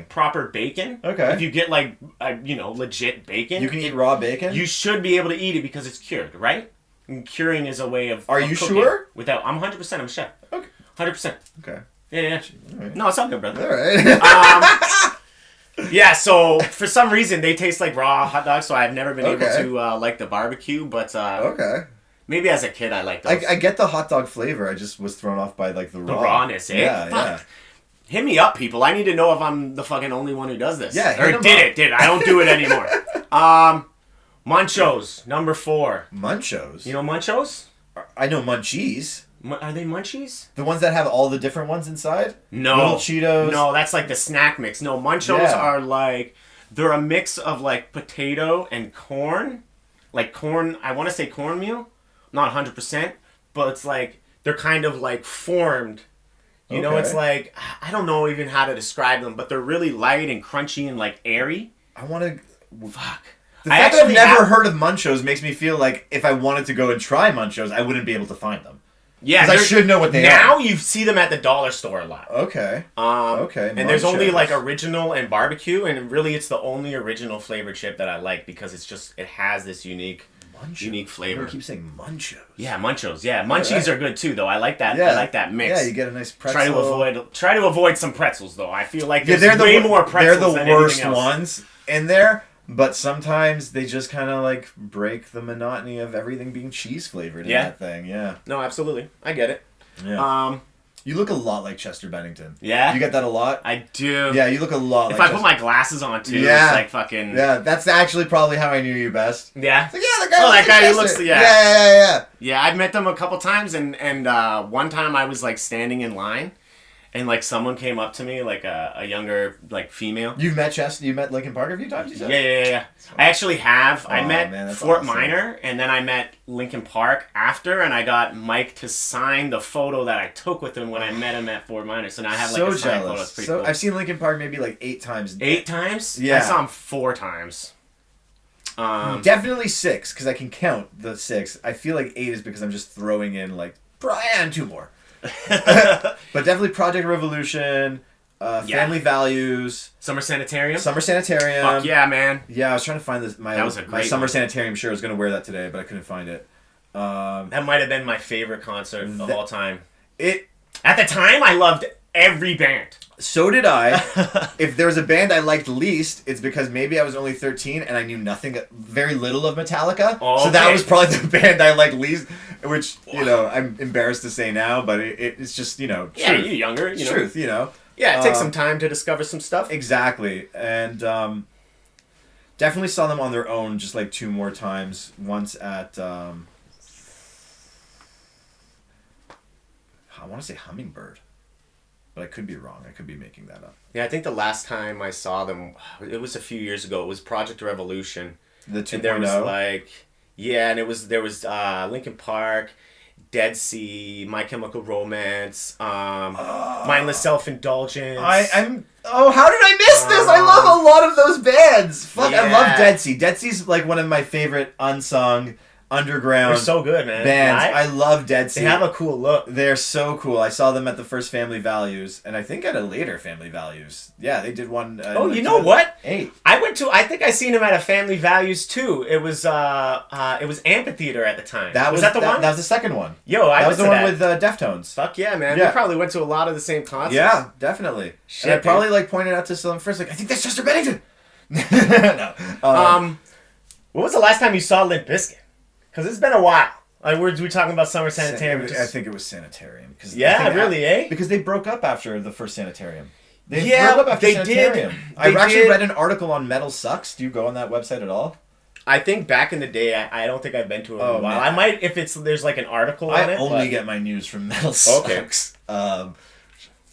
Speaker 1: proper bacon.
Speaker 2: Okay.
Speaker 1: If you get legit bacon,
Speaker 2: you can eat raw bacon.
Speaker 1: You should be able to eat it because it's cured, right? And curing is a way of.
Speaker 2: Are you sure?
Speaker 1: I'm 100%. I'm a chef.
Speaker 2: Okay.
Speaker 1: 100%.
Speaker 2: Okay.
Speaker 1: Yeah.
Speaker 2: Right.
Speaker 1: No, it's all good, brother.
Speaker 2: All right.
Speaker 1: Yeah, so for some reason they taste like raw hot dogs, so I've never been able to like the barbecue, but maybe as a kid I liked those.
Speaker 2: I get the hot dog flavor. I just was thrown off by like the
Speaker 1: rawness, eh?
Speaker 2: Yeah,
Speaker 1: fuck.
Speaker 2: Yeah.
Speaker 1: Hit me up, people. I need to know if I'm the fucking only one who does this.
Speaker 2: Yeah,
Speaker 1: or did it. I don't do it anymore. Munchos, number 4.
Speaker 2: Munchos?
Speaker 1: You know Munchos?
Speaker 2: I know Munchies.
Speaker 1: Are they Munchies?
Speaker 2: The ones that have all the different ones inside?
Speaker 1: No.
Speaker 2: Little Cheetos?
Speaker 1: No, that's like the snack mix. No, Munchos are like... They're a mix of like potato and corn. Like corn... I want to say cornmeal. Not 100%. But it's like... They're kind of like formed... You know, it's like, I don't know even how to describe them, but they're really light and crunchy and like airy.
Speaker 2: I want to...
Speaker 1: Fuck.
Speaker 2: The fact that I've never heard of Munchos makes me feel like if I wanted to go and try Munchos, I wouldn't be able to find them.
Speaker 1: Yeah,
Speaker 2: because I should know what they are.
Speaker 1: Now you see them at the dollar store a lot.
Speaker 2: Okay.
Speaker 1: Okay. And there's only like original and barbecue, and really it's the only original flavored chip that I like because it has this unique flavor.
Speaker 2: I keep saying Munchos.
Speaker 1: Yeah, Munchos. Yeah, Munchies are good too, though. I like that. Yeah. I like that mix.
Speaker 2: Yeah, you get a nice pretzel.
Speaker 1: Try to avoid some pretzels, though. I feel like they're way more pretzels.
Speaker 2: They're the worst ones in there. But sometimes they just kind of like break the monotony of everything being cheese flavored in that thing. Yeah.
Speaker 1: No, absolutely. I get it.
Speaker 2: Yeah. You look a lot like Chester Bennington.
Speaker 1: Yeah?
Speaker 2: You get that a lot?
Speaker 1: I do.
Speaker 2: Yeah, you look a lot
Speaker 1: if I put my glasses on, too, it's like fucking...
Speaker 2: Yeah, that's actually probably how I knew you best.
Speaker 1: Yeah?
Speaker 2: It's like, the guy that guy who looks...
Speaker 1: Yeah. Yeah, I've met them a couple times, and one time I was, like, standing in line, and, like, someone came up to me, like, a younger, like, female.
Speaker 2: You've met Chester? You met Linkin Park a few times, you said?
Speaker 1: Yeah. I actually have. I met Fort Minor, and then I met Linkin Park after, and I got Mike to sign the photo that I took with him when I met him at Fort Minor. So now I have, like, a signed photo. It's pretty cool.
Speaker 2: I've seen Linkin Park maybe, like, 8 times.
Speaker 1: 8 times?
Speaker 2: Yeah.
Speaker 1: I saw him 4 times.
Speaker 2: Definitely 6, because I can count the 6. I feel like 8 is because I'm just throwing in, like, and 2 more. But definitely Project Revolution, Family Values,
Speaker 1: Summer Sanitarium.
Speaker 2: Fuck
Speaker 1: yeah, man.
Speaker 2: Yeah, I was trying to find this.
Speaker 1: That was a great
Speaker 2: my Summer
Speaker 1: one.
Speaker 2: Sanitarium shirt. I was going to wear that today, but I couldn't find it.
Speaker 1: That might have been my favorite concert of all time. At the time, I loved every band.
Speaker 2: So did I. If there was a band I liked least, it's because maybe I was only 13 and I knew very little of Metallica. So that was probably the band I liked least, which, I'm embarrassed to say now, but it's just, truth.
Speaker 1: Yeah, you're younger.
Speaker 2: It's truth,
Speaker 1: Yeah, it takes some time to discover some stuff.
Speaker 2: Exactly. And definitely saw them on their own just like 2 more times. Once at, I want to say Hummingbird. But I could be wrong. I could be making that up.
Speaker 1: Yeah, I think the last time I saw them, it was a few years ago. It was Project Revolution.
Speaker 2: The 2.0?
Speaker 1: And there was and there was Linkin Park, Dead Sea, My Chemical Romance, Mindless Self-Indulgence.
Speaker 2: How did I miss this? I love a lot of those bands. Fuck, yeah. I love Dead Sea. Dead Sea's like one of my favorite unsung underground
Speaker 1: They're so good, man.
Speaker 2: bands. I love Dead Sea.
Speaker 1: They have a cool look.
Speaker 2: They're so cool. I saw them at the first Family Values, and I think at a later Family Values. Yeah, they did one.
Speaker 1: You know what?
Speaker 2: 8.
Speaker 1: I think I seen him at a Family Values too. It was Amphitheater at the time.
Speaker 2: Was that the one? That was the second one.
Speaker 1: That
Speaker 2: was the one with Deftones.
Speaker 1: Fuck yeah, man. We probably went to a lot of the same concerts.
Speaker 2: Yeah, definitely.
Speaker 1: Shit,
Speaker 2: and I probably pointed out to someone first, I think that's Chester Bennington. No.
Speaker 1: When was the last time you saw Limp Bizkit? Because it's been a while. Like, were we talking about Summer Sanitarium?
Speaker 2: I think it was Sanitarium.
Speaker 1: Because
Speaker 2: they broke up after the first Sanitarium.
Speaker 1: They broke up after Sanitarium.
Speaker 2: I actually read an article on Metal Sucks. Do you go on that website at all?
Speaker 1: I think back in the day, I don't think I've been to it in a while. Man. I might if there's like an article on it.
Speaker 2: I only get my news from Metal Sucks. Okay.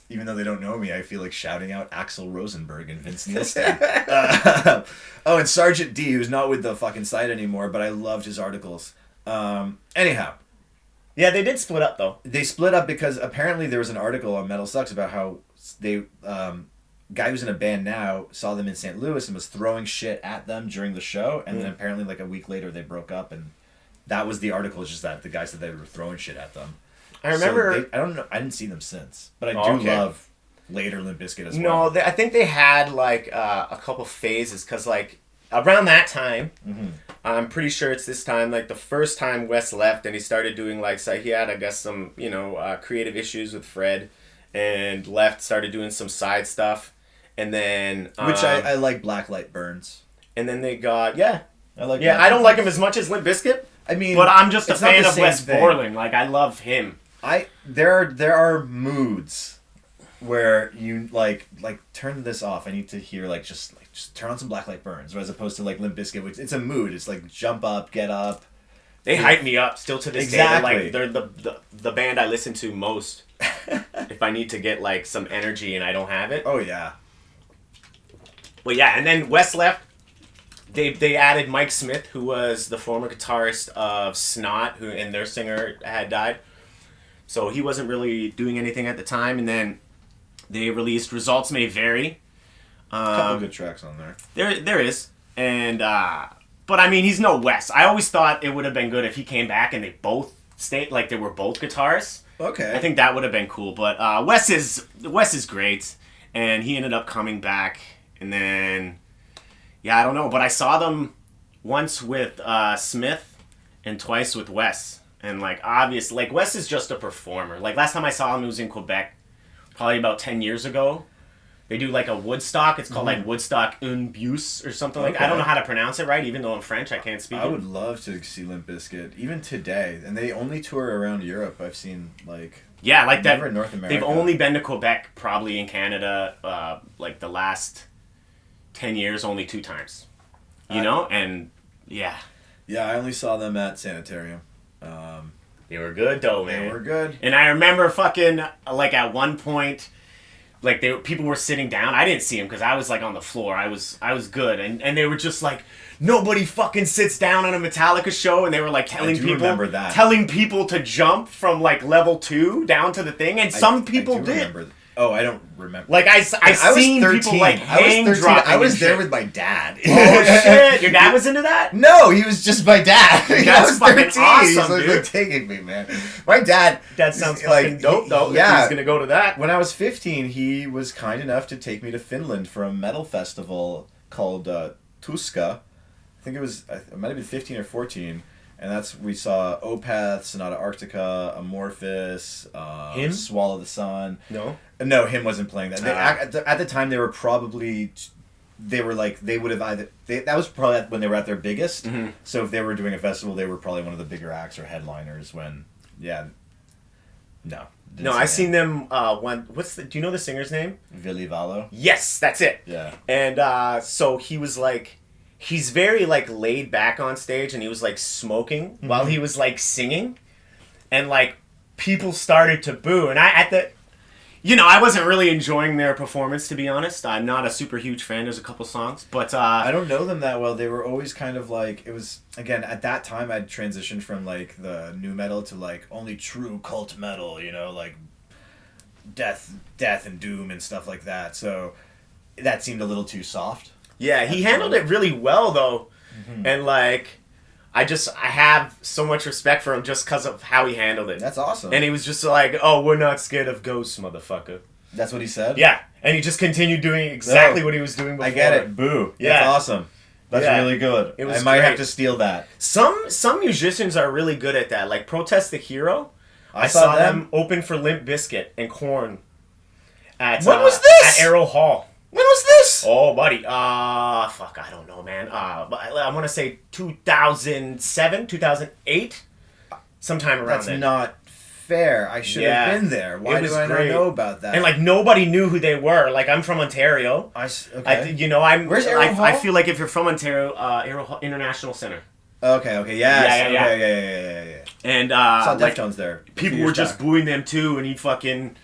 Speaker 2: Even though they don't know me, I feel like shouting out Axl Rosenberg and Vince Neilstein. And Sergeant D, who's not with the fucking site anymore, but I loved his articles. Anyhow.
Speaker 1: Yeah, they did split up, though.
Speaker 2: They split up because apparently there was an article on Metal Sucks about how they... guy who's in a band now saw them in St. Louis and was throwing shit at them during the show, and then apparently like a week later they broke up, and that was the article, just that the guy said they were throwing shit at them.
Speaker 1: I remember...
Speaker 2: I don't know. I didn't see them since. But I do love later Limp Bizkit as well.
Speaker 1: No, I think they had, like, a couple phases. Because, like, around that time, I'm pretty sure it's this time, like, the first time Wes left and he started doing, like, so he had, I guess, some, creative issues with Fred. And left, started doing some side stuff. And then...
Speaker 2: Which I like Blacklight Burns.
Speaker 1: And then they got... I like
Speaker 2: Blacklight
Speaker 1: I don't like him as much as Limp Bizkit.
Speaker 2: I mean...
Speaker 1: But I'm just a fan of Wes Borland. Like, I love him.
Speaker 2: There are moods where you like turn this off. I need to hear just turn on some Blacklight Burns, as opposed to like Limp Bizkit, which it's a mood. It's like jump up, get up.
Speaker 1: They hype me up still to this day. They're the band I listen to most if I need to get like some energy and I don't have it.
Speaker 2: Oh yeah.
Speaker 1: Well, yeah, and then Wes left. They added Mike Smith, who was the former guitarist of Snot, and their singer had died. So he wasn't really doing anything at the time, and then they released Results May Vary.
Speaker 2: A couple good tracks on there.
Speaker 1: There is, and but I mean he's no Wes. I always thought it would have been good if he came back and they both state, like they were both guitarists.
Speaker 2: Okay.
Speaker 1: I think that would have been cool. But Wes is great, and he ended up coming back, and then I don't know, but I saw them once with Smith and twice with Wes. And, like, obviously, like, Wes is just a performer. Like, last time I saw him, it was in Quebec, probably about 10 years ago. They do, like, a Woodstock. It's called, like, Woodstock Un Bus or something like that. I don't know how to pronounce it right, even though I'm French. I can't speak it.
Speaker 2: I would love to see Limp Bizkit, even today. And they only tour around Europe. I've seen, like...
Speaker 1: Yeah, like that.
Speaker 2: Never in North America.
Speaker 1: They've only been to Quebec, probably in Canada, like, the last 10 years, only 2 times. You know? And, yeah.
Speaker 2: Yeah, I only saw them at Sanitarium.
Speaker 1: They were good though, man.
Speaker 2: They were good.
Speaker 1: And I remember fucking, like, at one point, like, people were sitting down. I didn't see them because I was, like, on the floor. I was good. And they were just like, nobody fucking sits down on a Metallica show. And they were, like, telling people to jump from, like, level 2 down to the thing. And some people did.
Speaker 2: Oh, I don't remember.
Speaker 1: Like, I seen 13. People, like, hang dropping.
Speaker 2: I was there with my dad.
Speaker 1: Oh, shit. Your dad was into that?
Speaker 2: No, he was just my dad.
Speaker 1: That's was fucking 13. Awesome,
Speaker 2: He's like taking me, man. My dad...
Speaker 1: That sounds fucking dope, though. Yeah. If he's going to go to that.
Speaker 2: When I was 15, he was kind enough to take me to Finland for a metal festival called Tuska. I think it might have been 15 or 14. And we saw Opeth, Sonata Arctica, Amorphis,
Speaker 1: Him?
Speaker 2: Swallow the Sun.
Speaker 1: No,
Speaker 2: Him wasn't playing that. At the time, they were probably... They were like, they would have either... that was probably when they were at their biggest.
Speaker 1: Mm-hmm.
Speaker 2: So if they were doing a festival, they were probably one of the bigger acts or headliners when... Yeah. No.
Speaker 1: No, I seen them do you know the singer's name?
Speaker 2: Ville Valo?
Speaker 1: Yes, that's it.
Speaker 2: Yeah.
Speaker 1: And so he was like... He's very, like, laid back on stage, and he was, like, smoking while he was, like, singing. And, like, people started to boo. And I wasn't really enjoying their performance, to be honest. I'm not a super huge fan. There's a couple songs. But,
Speaker 2: I don't know them that well. They were always kind of, like, it was... Again, at that time, I'd transitioned from, like, the nu metal to, like, only true cult metal, you know, like, death and doom and stuff like that. So that seemed a little too soft.
Speaker 1: Yeah, he handled it really well, though. Mm-hmm. And, like, I have so much respect for him just because of how he handled it.
Speaker 2: That's awesome.
Speaker 1: And he was just like, oh, we're not scared of ghosts, motherfucker.
Speaker 2: That's what he said?
Speaker 1: Yeah. And he just continued doing exactly what he was doing before.
Speaker 2: I get it. Boo. Yeah. That's awesome. That's really good. I might have to steal that.
Speaker 1: Some musicians are really good at that. Like, Protest the Hero. I saw them open for Limp Bizkit and Korn.
Speaker 2: When was this?
Speaker 1: At Arrow Hall.
Speaker 2: When was this?
Speaker 1: Oh, buddy. Fuck, I don't know, man. I want to say 2007, 2008, sometime around
Speaker 2: That's
Speaker 1: then.
Speaker 2: Not fair. I should have been there. Why do I not know about that?
Speaker 1: And, like, nobody knew who they were. Like, I'm from Ontario.
Speaker 2: Okay. Where's Arrow Hall?
Speaker 1: I feel like if you're from Ontario, Arrow Hall International Center.
Speaker 2: Okay, yes. Yeah.
Speaker 1: And,
Speaker 2: saw Deftones there.
Speaker 1: People were just booing them, too, and he fucking...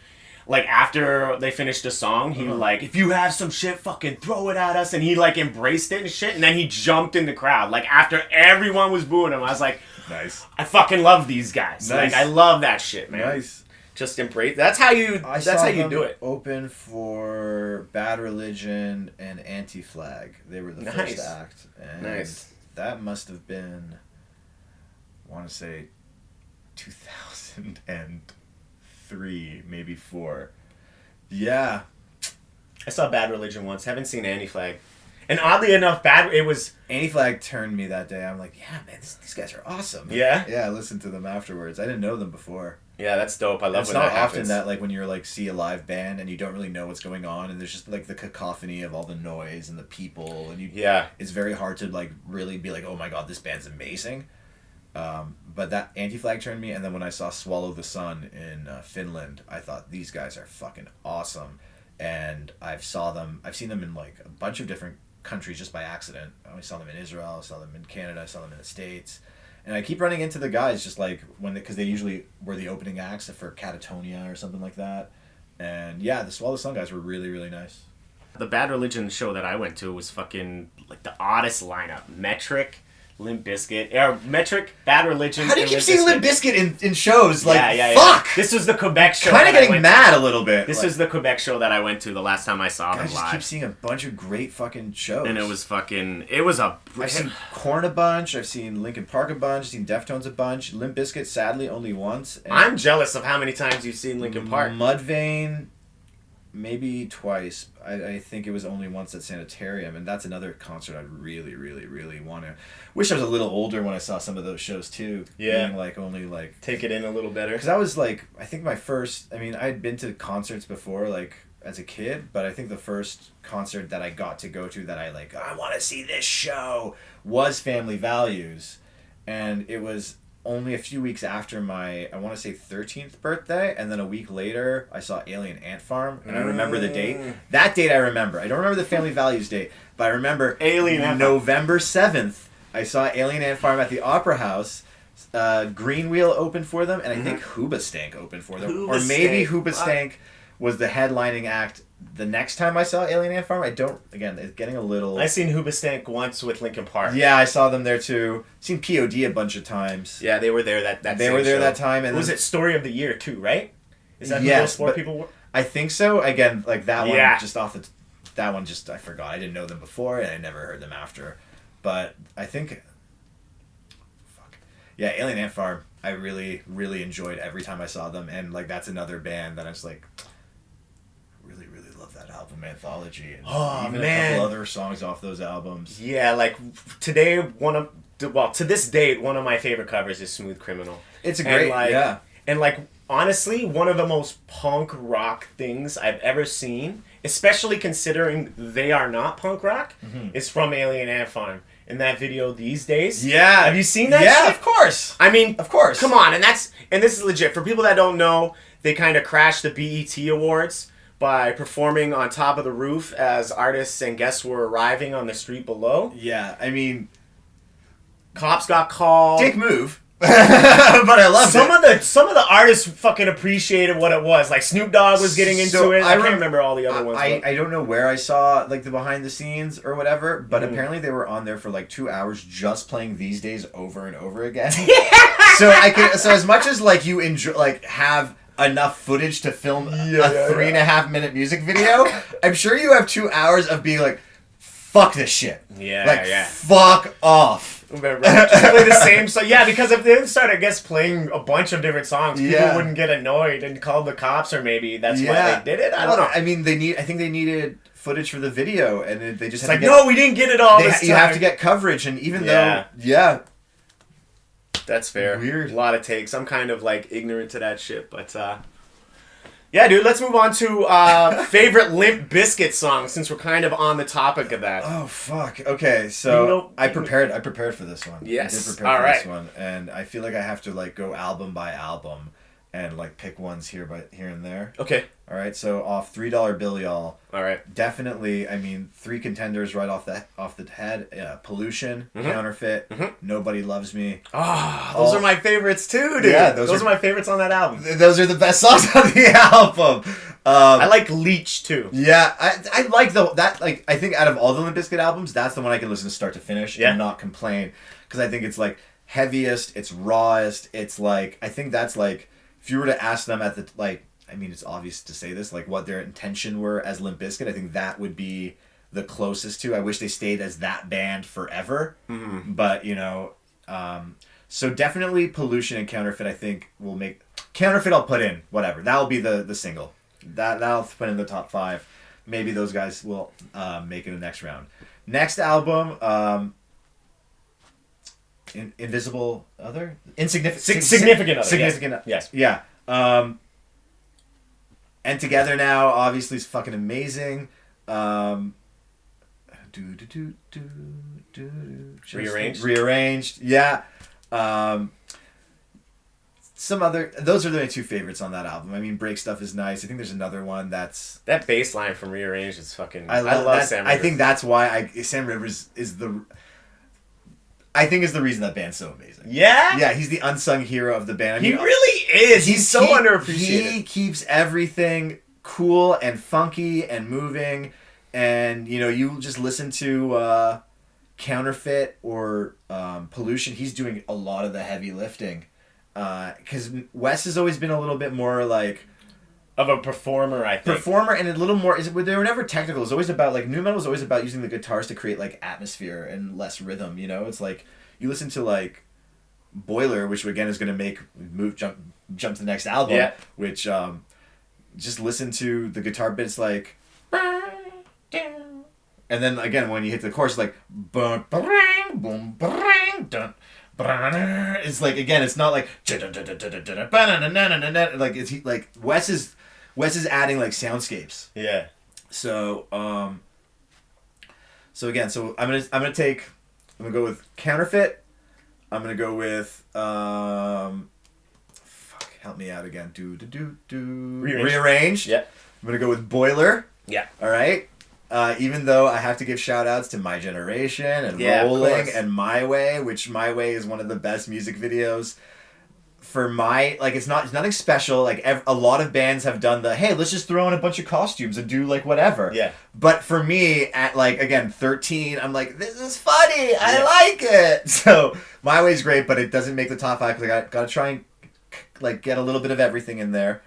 Speaker 1: Like, after they finished a song, he like, if you have some shit, fucking throw it at us. And he, like, embraced it and shit. And then he jumped in the crowd. Like, after everyone was booing him, I was like,
Speaker 2: nice.
Speaker 1: I fucking love these guys.
Speaker 2: Nice.
Speaker 1: Like, I love that shit, man.
Speaker 2: Nice.
Speaker 1: Just embrace. That's how you do it.
Speaker 2: Open for Bad Religion and Anti-Flag. They were the first act. And that must have been, I want to say, 2003, maybe 4. Yeah.
Speaker 1: I saw Bad Religion once. Haven't seen Anti-Flag. And oddly enough,
Speaker 2: Anti-Flag turned me that day. I'm like, yeah, man, these guys are awesome.
Speaker 1: Yeah?
Speaker 2: Yeah, I listened to them afterwards. I didn't know them before.
Speaker 1: Yeah, that's dope. I love
Speaker 2: when that happens. It's not often that, like, when you're, like, see a live band and you don't really know what's going on and there's just, like, the cacophony of all the noise and the people and it's very hard to, like, really be like, oh my god, this band's amazing. But that Anti-Flag turned me, and then when I saw Swallow the Sun in Finland, I thought, these guys are fucking awesome. And I've seen them in, like, a bunch of different countries just by accident. I saw them in Israel, I saw them in Canada, I saw them in the States. And I keep running into the guys just, like, because they usually were the opening acts for Catatonia or something like that. And, yeah, the Swallow the Sun guys were really, really nice.
Speaker 1: The Bad Religion show that I went to was fucking, like, the oddest lineup. Metric, Limp Bizkit, Metric, Bad Religion.
Speaker 2: How do you keep seeing Limp Bizkit in shows? Like,
Speaker 1: yeah.
Speaker 2: fuck!
Speaker 1: This was the Quebec show.
Speaker 2: Kind of getting mad a little bit.
Speaker 1: This was the Quebec show that I went to the last time I saw them live.
Speaker 2: I just keep seeing a bunch of great fucking shows.
Speaker 1: And it was I've
Speaker 2: seen Korn a bunch, I've seen Linkin Park a bunch, I've seen Deftones a bunch, Limp Bizkit sadly only once.
Speaker 1: I'm jealous of how many times you've seen Linkin Park.
Speaker 2: Mudvayne, maybe twice. I think it was only once at Sanitarium, and that's another concert I really, really, really want to. Wish I was a little older when I saw some of those shows too.
Speaker 1: Yeah.
Speaker 2: Being like only like
Speaker 1: take it in a little better.
Speaker 2: Because I was like, I think my first. I mean, I'd been to concerts before, like as a kid, but I think the first concert that I got to go to that I want to see this show was Family Values, and it was only a few weeks after my, I want to say 13th birthday, and then a week later I saw Alien Ant Farm, and I remember the date. That date I remember. I don't remember the Family Values date, but I remember November 7th, I saw Alien Ant Farm at the Opera House. Green Wheel opened for them, and I think Hoobastank opened for them. Or maybe Hoobastank was the headlining act the next time I saw Alien Ant Farm. I don't, again, it's getting a little...
Speaker 1: I seen Hoobastank once with Linkin Park.
Speaker 2: Yeah, I saw them there too. Seen POD a bunch of times.
Speaker 1: Yeah, they were there that
Speaker 2: They were there
Speaker 1: show.
Speaker 2: that time. And
Speaker 1: was it Story of the Year too, right? Is that who those four people were?
Speaker 2: I think so. Again, like that one, just off the... That one just, I forgot. I didn't know them before, and I never heard them after. But I think... Yeah, Alien Ant Farm, I really, really enjoyed every time I saw them. And like that's another band that I was like... Really, really love that album, Anthology. And even a couple other songs off those albums.
Speaker 1: Yeah, like today, to this date, one of my favorite covers is Smooth Criminal.
Speaker 2: It's a great,
Speaker 1: And like, honestly, one of the most punk rock things I've ever seen, especially considering they are not punk rock, is from Alien Ant Farm. In that video These Days.
Speaker 2: Yeah.
Speaker 1: Have you seen that
Speaker 2: shit?
Speaker 1: Of
Speaker 2: course.
Speaker 1: I mean,
Speaker 2: of course.
Speaker 1: Come on, and this is legit. For people that don't know, they kind of crashed the BET Awards by performing on top of the roof as artists and guests were arriving on the street below.
Speaker 2: Yeah, I mean...
Speaker 1: Cops got called.
Speaker 2: Dick move. But I love it.
Speaker 1: Some of the artists fucking appreciated what it was. Like Snoop Dogg was getting into it. I can't remember all the other ones.
Speaker 2: I don't know where I saw like the behind the scenes or whatever, but apparently they were on there for like 2 hours just playing These Days over and over again. So as much as like you enjoy like have enough footage to film a 3.5 minute music video, I'm sure you have 2 hours of being like, fuck this shit. Fuck off.
Speaker 1: Just play the same song. Yeah, because if they started, I guess, playing a bunch of different songs, people wouldn't get annoyed and call the cops, or maybe that's why they did it. I don't know.
Speaker 2: I mean, I think they needed footage for the video, and they just
Speaker 1: had to get, no, we didn't get it all this time.
Speaker 2: You have to get coverage, and even though,
Speaker 1: that's fair.
Speaker 2: Weird.
Speaker 1: A lot of takes. I'm kind of like ignorant to that shit, but yeah, dude. Let's move on to favorite Limp Bizkit song, since we're kind of on the topic of that.
Speaker 2: Oh fuck. Okay, so I prepared for this one.
Speaker 1: Yes.
Speaker 2: I did prepare for this one, and I feel like I have to like go album by album and like pick ones here and there.
Speaker 1: Okay.
Speaker 2: All right. So off $3 Bill Y'all.
Speaker 1: All right.
Speaker 2: Definitely. I mean, 3 contenders right off the head. Pollution, Counterfeit, Nobody Loves Me.
Speaker 1: Those are my favorites too, dude. Yeah, those are my favorites on that album.
Speaker 2: Those are the best songs on the album.
Speaker 1: I like Leech too.
Speaker 2: Yeah, I like I think out of all the Limp Bizkit albums, that's the one I can listen to start to finish and not complain, because I think it's like heaviest, it's rawest, it's like, I think that's like, if you were to ask them at the, like, I mean, it's obvious to say this, like what their intention were as Limp Bizkit, I think that would be the closest to. I wish they stayed as that band forever, but you know, so definitely Pollution and Counterfeit. I think will make Counterfeit. I'll put in whatever. That'll be the single. That'll put in the top 5. Maybe those guys will make it the next round. Next album, Invisible Other, Significant Other.
Speaker 1: Yes.
Speaker 2: Yeah. And Together Now, obviously, is fucking amazing. Rearranged. Yeah. Some other... Those are the 2 favorites on that album. I mean, Break Stuff is nice. I think there's another one that's...
Speaker 1: That bass line from Rearranged is fucking... I love Sam Rivers.
Speaker 2: I think that's why Sam Rivers is the... I think is the reason that band's so amazing.
Speaker 1: Yeah?
Speaker 2: Yeah, he's the unsung hero of the band. I mean,
Speaker 1: he really is. He's so underappreciated.
Speaker 2: He keeps everything cool and funky and moving, and you know, you just listen to Counterfeit or Pollution, he's doing a lot of the heavy lifting. Because Wes has always been a little bit more like
Speaker 1: of a performer, I think.
Speaker 2: Performer and a little more. They were never technical. It's always about like nu metal is always about using the guitars to create like atmosphere and less rhythm. You know, it's like you listen to like Boiler, which again is going to jump to the next album. Yeah. Which just listen to the guitar bits like. And then again, when you hit the chorus, like boom, boom, boom, it's like again, it's not like like it's like Wes is adding like soundscapes.
Speaker 1: Yeah.
Speaker 2: So again, I'm gonna go with Counterfeit. I'm gonna go with help me out again. Rearranged.
Speaker 1: Yeah.
Speaker 2: I'm gonna go with Boiler.
Speaker 1: Yeah.
Speaker 2: All right. Even though I have to give shout outs to My Generation and Rolling and My Way, which My Way is one of the best music videos for it's nothing special. Like a lot of bands have done hey, let's just throw in a bunch of costumes and do like whatever.
Speaker 1: Yeah.
Speaker 2: But for me, at like, again, 13, I'm like, this is funny. I like it. So My Way is great, but it doesn't make the top 5 because I got to try and like get a little bit of everything in there.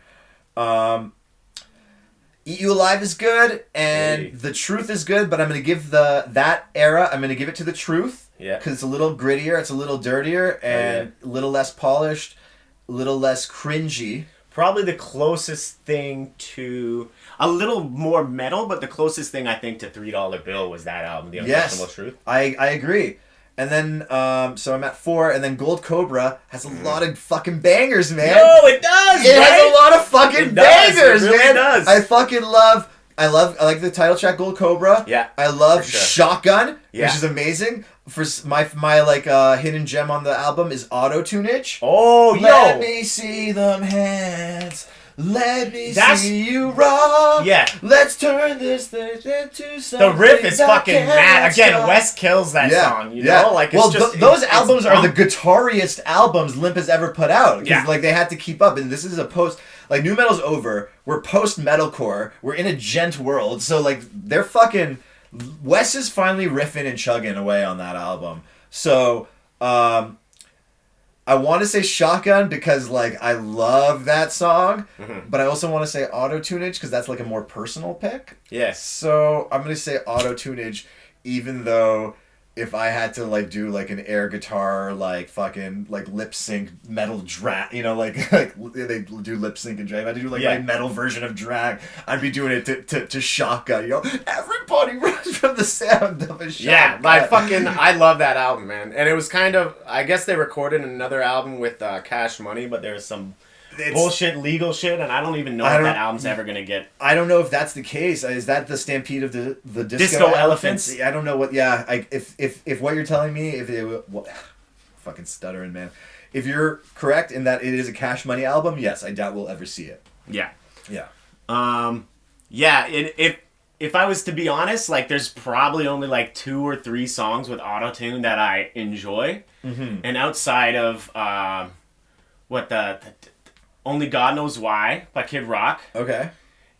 Speaker 2: Eat You Alive is good, and The Truth is good, but I'm going to give that era, I'm going to give it to The Truth.
Speaker 1: Yeah.
Speaker 2: Because it's a little grittier, it's a little dirtier, and a little less polished, a little less cringy.
Speaker 1: Probably the closest thing to... A little more metal, but the closest thing, I think, to $3 Bill was that album, The Unquestionable Truth.
Speaker 2: I agree. And then, so I'm at 4, and then Gold Cobra has a lot of fucking bangers, man.
Speaker 1: No, it does,
Speaker 2: It has a lot of fucking bangers,
Speaker 1: it really
Speaker 2: man.
Speaker 1: Does.
Speaker 2: I like the title track Gold Cobra.
Speaker 1: Yeah.
Speaker 2: I love Shotgun, which is amazing. For my like hidden gem on the album is Auto-Tunage.
Speaker 1: Oh,
Speaker 2: Let me see them hands. Let me see you rock.
Speaker 1: Yeah.
Speaker 2: Let's turn this thing into something.
Speaker 1: The riff is fucking mad. Again, Wes kills that song. You know, like it's
Speaker 2: those albums are the guitariest albums Limp has ever put out. Because like they had to keep up, and this is a post. Like nu metal's over. We're post metalcore. We're in a gent world. So like they're fucking. Wes is finally riffing and chugging away on that album. So. I want to say Shotgun because, like, I love that song, but I also want to say Auto-Tunage because that's, like, a more personal pick.
Speaker 1: Yes.
Speaker 2: So I'm going to say Auto-Tunage, even though if I had to, like, do, like, an air guitar, like, fucking, like, lip-sync metal drag, you know, like they do lip-sync and drag. If I had to do, like, my metal version of drag, I'd be doing it to Shotgun, you know? Everybody runs from the sound of a shotgun.
Speaker 1: Yeah, I love that album, man. And it was kind of, I guess they recorded another album with Cash Money, but there was some bullshit legal shit, and I don't even know if that album's ever going to get...
Speaker 2: I don't know if that's the case. Is that the Stampede of the Disco Elephants? I don't know what... Yeah, if what you're telling me, if it... fucking stuttering, man. If you're correct in that it is a Cash Money album, yes, I doubt we'll ever see it.
Speaker 1: Yeah.
Speaker 2: Yeah.
Speaker 1: If I was to be honest, like, there's probably only, like, 2 or 3 songs with auto-tune that I enjoy. Mm-hmm. And outside of, Only God Knows Why by Kid Rock.
Speaker 2: Okay.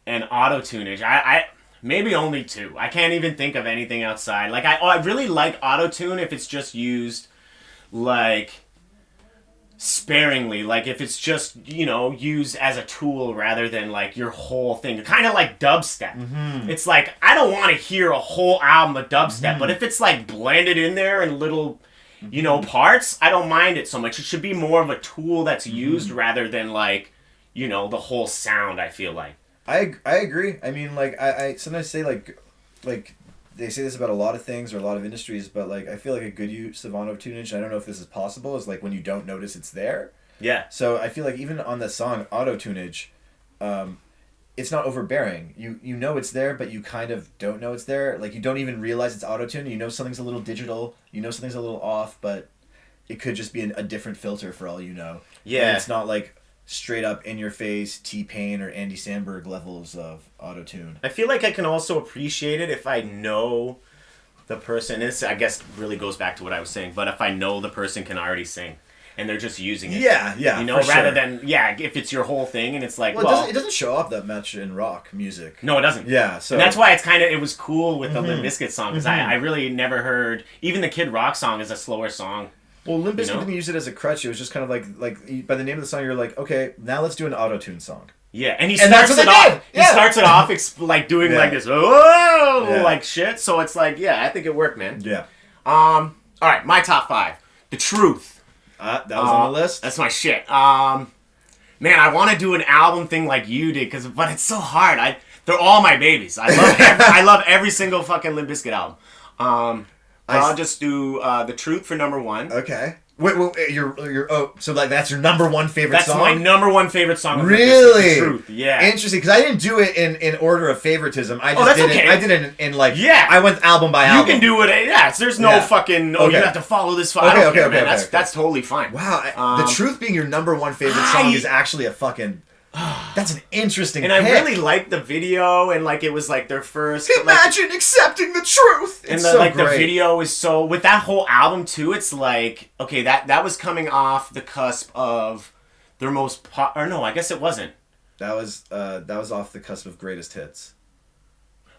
Speaker 1: And Auto-Tunage. I maybe only 2. I can't even think of anything outside. Like, I really like Auto-Tune if it's just used, like, sparingly. Like, if it's just, you know, used as a tool rather than, like, your whole thing. Kind of like dubstep. Mm-hmm. It's like, I don't want to hear a whole album of dubstep, but if it's, like, blended in there in little... you know, parts, I don't mind it so much. It should be more of a tool that's used rather than, like, you know, the whole sound, I feel like.
Speaker 2: I agree. I mean, like, I sometimes say, like, they say this about a lot of things or a lot of industries, but, like, I feel like a good use of auto-tunage, I don't know if this is possible, is, like, when you don't notice it's there.
Speaker 1: Yeah.
Speaker 2: So I feel like even on the song Auto-Tunage, it's not overbearing. You know it's there, but you kind of don't know it's there. Like, you don't even realize it's auto-tune. You know something's a little digital. You know something's a little off, but it could just be a different filter for all you know.
Speaker 1: Yeah. And
Speaker 2: it's not like straight up in your face T-Pain or Andy Samberg levels of auto-tune.
Speaker 1: I feel like I can also appreciate it if I know the person. This, I guess, really goes back to what I was saying, but if I know the person can already sing. and they're just using it.
Speaker 2: Yeah,
Speaker 1: you know, rather than if it's your whole thing and it's like,
Speaker 2: it doesn't show up that much in rock music.
Speaker 1: No, it doesn't.
Speaker 2: Yeah, so
Speaker 1: and that's why it was cool with the Limp Bizkit song because I really never heard even the Kid Rock song is a slower song.
Speaker 2: Well, Limp Bizkit didn't use it as a crutch. It was just kind of like by the name of the song, you're like, okay, now let's do an auto-tune song.
Speaker 1: Yeah, and he starts it off. He starts it off like doing like this, like shit. So it's like, I think it worked, man.
Speaker 2: Yeah.
Speaker 1: All right, my top 5. The Truth.
Speaker 2: That was on the list.
Speaker 1: That's my shit. Man, I want to do an album thing like you did, but it's so hard. They're all my babies. I love every single fucking Limp Bizkit album. I'll just do The Truth for number 1.
Speaker 2: Okay. Wait, so like that's your number 1 favorite song?
Speaker 1: That's my number 1 favorite song.
Speaker 2: Really?
Speaker 1: The Truth. Yeah.
Speaker 2: Interesting, because I didn't do it in order of favoritism. I just did it. I did it in like.
Speaker 1: Yeah.
Speaker 2: I went album by album.
Speaker 1: You can do it. Yeah. There's no fucking. You have to follow this. I don't care, man. That's totally fine.
Speaker 2: Wow. The Truth being your number 1 favorite song is actually a fucking. That's an interesting pick.
Speaker 1: I really liked the video, and like it was like their first.
Speaker 2: Imagine accepting the truth.
Speaker 1: And the video is so with that whole album too. It's like okay, that was coming off the cusp of their most or no, I guess it wasn't.
Speaker 2: That was off the cusp of greatest hits.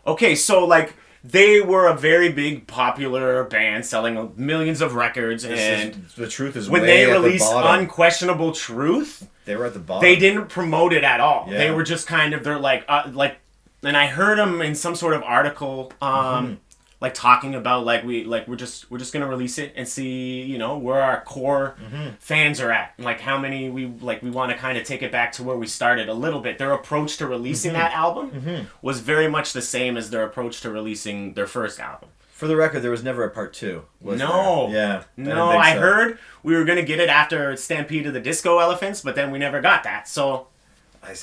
Speaker 1: Okay, so like they were a very big popular band selling millions of records, and
Speaker 2: the Truth is
Speaker 1: when they released Unquestionable Truth.
Speaker 2: They were at the bottom.
Speaker 1: They didn't promote it at all.
Speaker 2: Yeah.
Speaker 1: They were just kind of, they're like, and I heard them in some sort of article, like talking about like we're just gonna release it and see, you know, where our core fans are at, and like how many we want to kind of take it back to where we started a little bit. Their approach to releasing that album was very much the same as their approach to releasing their first album.
Speaker 2: For the record, there was never a part 2.
Speaker 1: No.
Speaker 2: There? Yeah.
Speaker 1: No, I heard we were going to get it after Stampede of the Disco Elephants, but then we never got that, so...
Speaker 2: I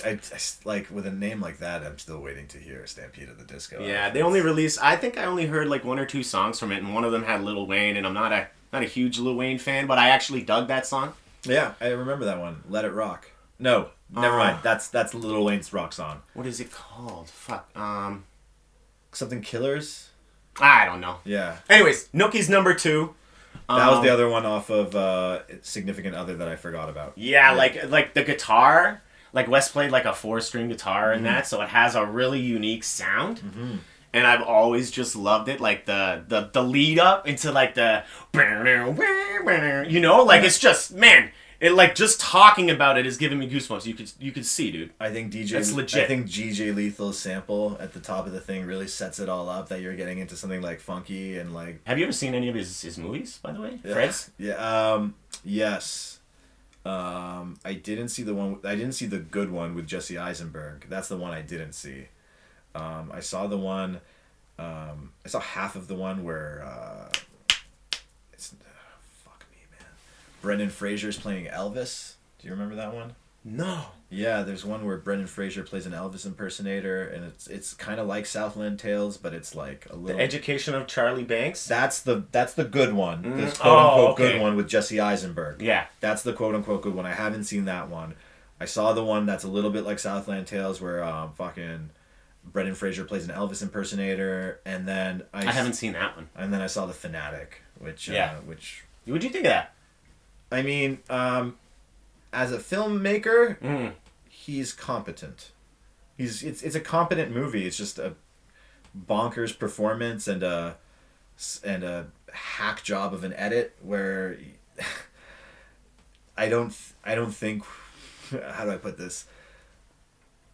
Speaker 2: like, with a name like that, I'm still waiting to hear Stampede of the Disco
Speaker 1: Elephants. They only released... I think I only heard like 1 or 2 songs from it, and one of them had Lil Wayne, and I'm not a huge Lil Wayne fan, but I actually dug that song.
Speaker 2: Yeah, I remember that one. Let It Rock. No, never mind. That's Lil Wayne's rock song.
Speaker 1: What is it called? Fuck.
Speaker 2: Something Killers?
Speaker 1: I don't know.
Speaker 2: Yeah.
Speaker 1: Anyways, Nookie's number 2.
Speaker 2: That was the other one off of Significant Other that I forgot about.
Speaker 1: Yeah, like the guitar, like Wes played like a 4-string guitar in that, so it has a really unique sound. And I've always just loved it, like the lead up into like the, you know, like it's just, man, it like just talking about it is giving me goosebumps. You could see, dude.
Speaker 2: I think
Speaker 1: That's legit.
Speaker 2: I think DJ Lethal's sample at the top of the thing really sets it all up that you're getting into something like funky and like.
Speaker 1: Have you ever seen any of his movies, by the way? Fred's?
Speaker 2: Yeah. Yes. I didn't see the one. I didn't see the good one with Jesse Eisenberg. That's the one I didn't see. I saw the one. I saw half of the one where. Brendan Fraser's playing Elvis. Do you remember that one?
Speaker 1: No.
Speaker 2: Yeah, there's one where Brendan Fraser plays an Elvis impersonator, and it's kind of like Southland Tales, but it's like a little.
Speaker 1: The Education of Charlie Banks.
Speaker 2: That's the good one. The quote unquote good one with Jesse Eisenberg.
Speaker 1: Yeah.
Speaker 2: That's the quote unquote good one. I haven't seen that one. I saw the one that's a little bit like Southland Tales, where fucking Brendan Fraser plays an Elvis impersonator, and then
Speaker 1: I haven't seen that one.
Speaker 2: And then I saw The Fanatic, which
Speaker 1: What'd you think of that?
Speaker 2: I mean, as a filmmaker, he's competent. It's a competent movie. It's just a bonkers performance and a hack job of an edit where I don't think, how do I put this?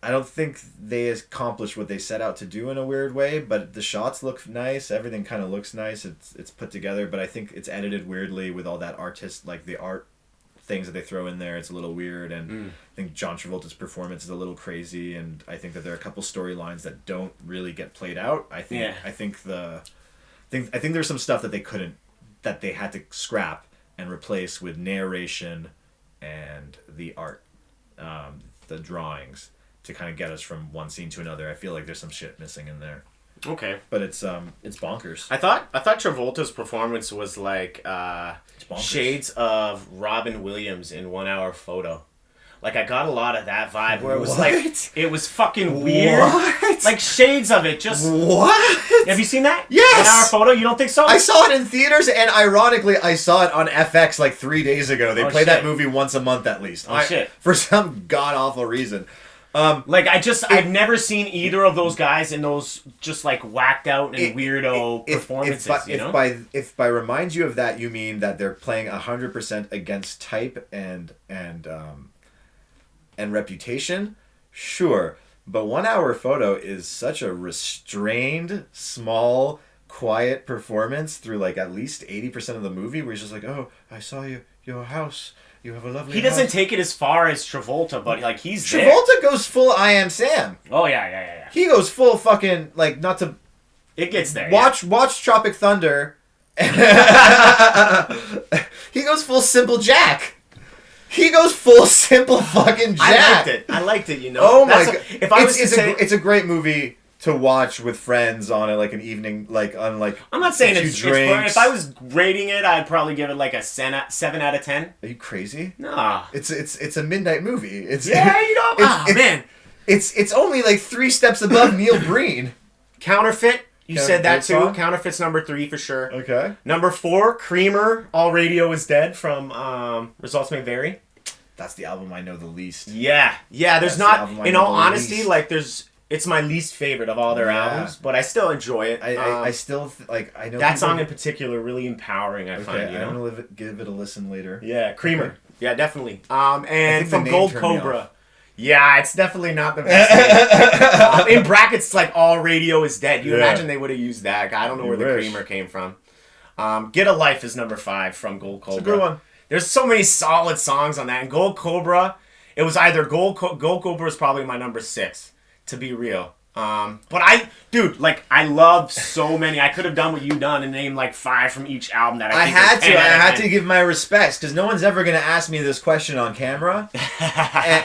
Speaker 2: I don't think they accomplished what they set out to do in a weird way, but the shots look nice. Everything kind of looks nice. It's put together, but I think it's edited weirdly with all that like the art things that they throw in there. It's a little weird, and I think John Travolta's performance is a little crazy, and I think that there are a couple storylines that don't really get played out. I think there's some stuff that they had to scrap and replace with narration and the art, the drawings, to kind of get us from one scene to another. I feel like there's some shit missing in there.
Speaker 1: Okay.
Speaker 2: But it's bonkers.
Speaker 1: I thought Travolta's performance was like shades of Robin Williams in 1 Hour Photo. Like, I got a lot of that vibe where it was it was fucking weird. What? Like, shades of it. Just
Speaker 2: what?
Speaker 1: Have you seen that?
Speaker 2: Yes.
Speaker 1: An hour photo? You don't think so?
Speaker 2: I saw it in theaters, and ironically, I saw it on FX like 3 days ago. They play that movie once a month at least.
Speaker 1: Shit.
Speaker 2: For some god awful reason.
Speaker 1: I've never seen either of those guys in those just like whacked out and weirdo performances.
Speaker 2: If by reminds you of that, you mean that they're playing 100% against type and reputation, sure. But 1 hour photo is such a restrained, small, quiet performance through like at least 80% of the movie, where he's just like, "Oh, I saw your house. You have a lovely
Speaker 1: He doesn't take it as far as Travolta, but like he's
Speaker 2: Travolta goes full I Am Sam.
Speaker 1: Oh yeah.
Speaker 2: He goes full fucking like not to.
Speaker 1: It gets there.
Speaker 2: Watch Tropic Thunder. He goes full Simple Jack. He goes full Simple fucking Jack.
Speaker 1: I liked it. You know.
Speaker 2: Oh my god! If I was to say, it's a great movie to watch with friends on like an evening, like on like.
Speaker 1: I'm not saying it's if I was rating it, I'd probably give it like a 7 out of 10.
Speaker 2: Are you crazy?
Speaker 1: Nah.
Speaker 2: It's a midnight movie. It's
Speaker 1: man.
Speaker 2: It's only like 3 steps above Neil Breen.
Speaker 1: Counterfeit. You said that too. Song? Counterfeit's number 3 for sure.
Speaker 2: Okay.
Speaker 1: Number 4, Creamer. All Radio Is Dead from Results May Vary.
Speaker 2: That's the album I know the least.
Speaker 1: Yeah. There's not. In all honesty, like it's my least favorite of all their albums, but I still enjoy it.
Speaker 2: I still I know
Speaker 1: that song in particular really empowering. I find. You know?
Speaker 2: I'm gonna give it a listen later.
Speaker 1: Yeah, Creamer. Okay. Yeah, definitely. And from Gold Cobra. Yeah, it's definitely not the best. In brackets, like All Radio Is Dead. You imagine they would have used that. I don't know where the Creamer came from. Get a Life is number 5 from Gold Cobra.
Speaker 2: It's a good one.
Speaker 1: There's so many solid songs on that. And Gold Cobra, it was either Gold Cobra is probably my number 6, to be real. But I love so many. I could have done what you done and named like 5 from each album that I
Speaker 2: had to give my respects because no one's ever going to ask me this question on camera,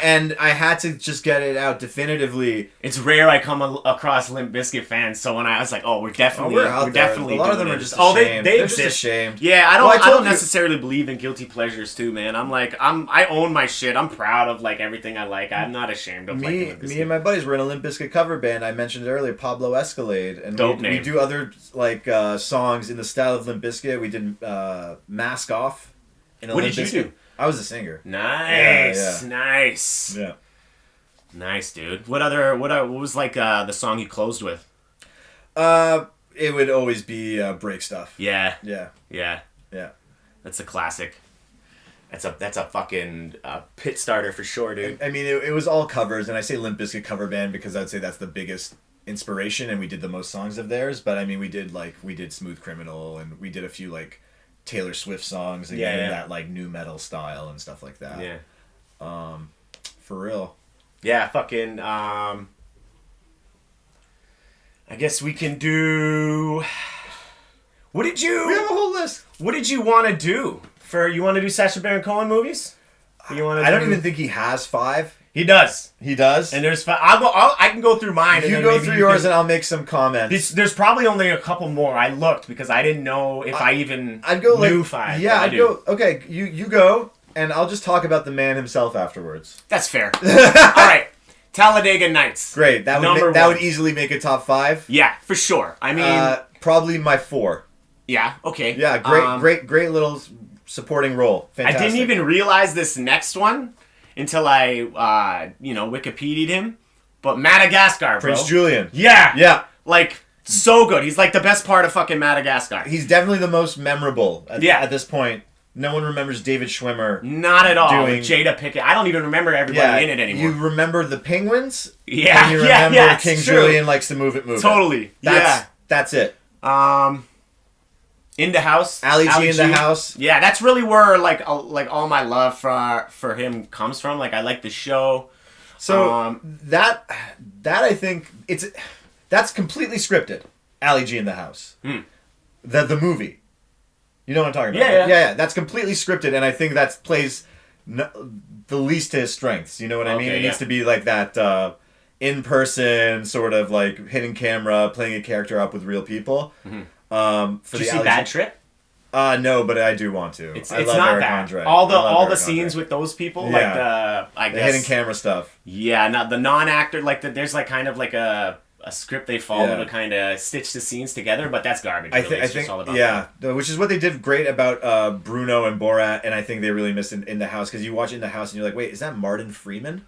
Speaker 2: and I had to just get it out definitively.
Speaker 1: It's rare I come across Limp Bizkit fans, so when I was like, "Oh, we're definitely
Speaker 2: a lot of them are just
Speaker 1: ashamed. They're
Speaker 2: just ashamed.
Speaker 1: Yeah, I don't necessarily believe in guilty pleasures too, man. I own my shit. I'm proud of like everything I like. I'm not ashamed of
Speaker 2: me and my buddies were in a Limp Bizkit cover band. I mentioned earlier, Pablo Escalade, and we do other like songs in the style of Limp Bizkit. We did "Mask Off."
Speaker 1: What did you do?
Speaker 2: I was a singer.
Speaker 1: Nice, nice.
Speaker 2: Yeah,
Speaker 1: nice, dude. What was like the song you closed with?
Speaker 2: It would always be "Break Stuff."
Speaker 1: Yeah.
Speaker 2: That's
Speaker 1: a classic. That's a fucking pit starter for sure, dude.
Speaker 2: I mean, it was all covers, and I say Limp Bizkit cover band because I'd say that's the biggest inspiration, and we did the most songs of theirs. But I mean, we did Smooth Criminal, and we did a few like Taylor Swift songs again in that like new metal style and stuff like that.
Speaker 1: Yeah.
Speaker 2: For real.
Speaker 1: Yeah, fucking. I guess we can do. What did you?
Speaker 2: We have a whole list.
Speaker 1: What did you want to do? You want to do Sacha Baron Cohen movies?
Speaker 2: I don't even think he has 5.
Speaker 1: He does.
Speaker 2: He does?
Speaker 1: And there's 5. I can go through mine.
Speaker 2: You go through yours and I'll make some comments.
Speaker 1: There's probably only a couple more. I looked because I didn't know if I even knew 5.
Speaker 2: Yeah, I'd go. Okay, you go, and I'll just talk about the man himself afterwards.
Speaker 1: That's fair. All right. Talladega Nights.
Speaker 2: That would easily make a top 5.
Speaker 1: Yeah, for sure. I mean,
Speaker 2: probably my 4.
Speaker 1: Yeah. Okay.
Speaker 2: Yeah. Great little supporting role. Fantastic.
Speaker 1: I didn't even realize this next one until I Wikipedia'd him. But Madagascar, bro.
Speaker 2: Prince Julian.
Speaker 1: Yeah.
Speaker 2: Yeah.
Speaker 1: Like so good. He's like the best part of fucking Madagascar.
Speaker 2: He's definitely the most memorable. At this point. No one remembers David Schwimmer.
Speaker 1: Not at all. With Jada Pinkett. I don't even remember everybody in it anymore.
Speaker 2: You remember the Penguins?
Speaker 1: Yeah.
Speaker 2: And you remember King Julian likes to move it.
Speaker 1: Totally.
Speaker 2: That's it.
Speaker 1: In the House.
Speaker 2: Ali G in the House.
Speaker 1: Yeah, that's really where like all my love for him comes from. Like I like the show.
Speaker 2: So that I think that's completely scripted. Ali G in the House. The movie. You know what I'm talking about? Yeah. That's completely scripted, and I think that plays the least to his strengths. You know what I mean? It needs to be like that in person sort of like hidden camera, playing a character up with real people.
Speaker 1: Did you see Bad Trip?
Speaker 2: No, but I do want to.
Speaker 1: It's
Speaker 2: love
Speaker 1: not
Speaker 2: Eric
Speaker 1: bad.
Speaker 2: Andre.
Speaker 1: All the scenes with those people, like
Speaker 2: the hidden camera stuff.
Speaker 1: Yeah, not the non-actor. Like there's like kind of like a script they follow to kind of stitch the scenes together, but that's garbage. Really. I think all about
Speaker 2: which is what they did great about Bruno and Borat, and I think they really missed in the house because you watch In the House and you're like, wait, is that Martin Freeman?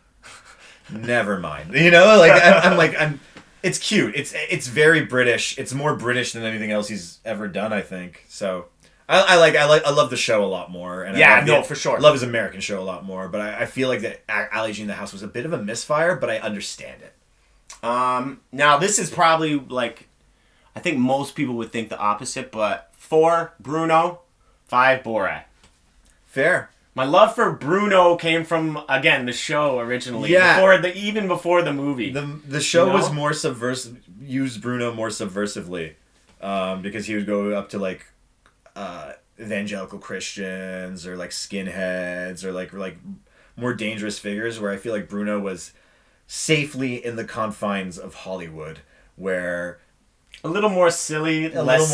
Speaker 2: Never mind. You know, like I'm. It's cute. It's very British. It's more British than anything else he's ever done, I think. So I love the show a lot more. And
Speaker 1: for sure.
Speaker 2: I love his American show a lot more. But I feel like that Ali G in the House was a bit of a misfire, but I understand it.
Speaker 1: Now this is probably like, I think most people would think the opposite, but 4 Bruno, 5 Borat.
Speaker 2: Fair.
Speaker 1: My love for Bruno came from, again, the show originally.
Speaker 2: Yeah.
Speaker 1: Even before the movie.
Speaker 2: The show was more subversive, used Bruno more subversively, because he would go up to like evangelical Christians or like skinheads or like more dangerous figures, where I feel like Bruno was safely in the confines of Hollywood, where
Speaker 1: a little more silly, less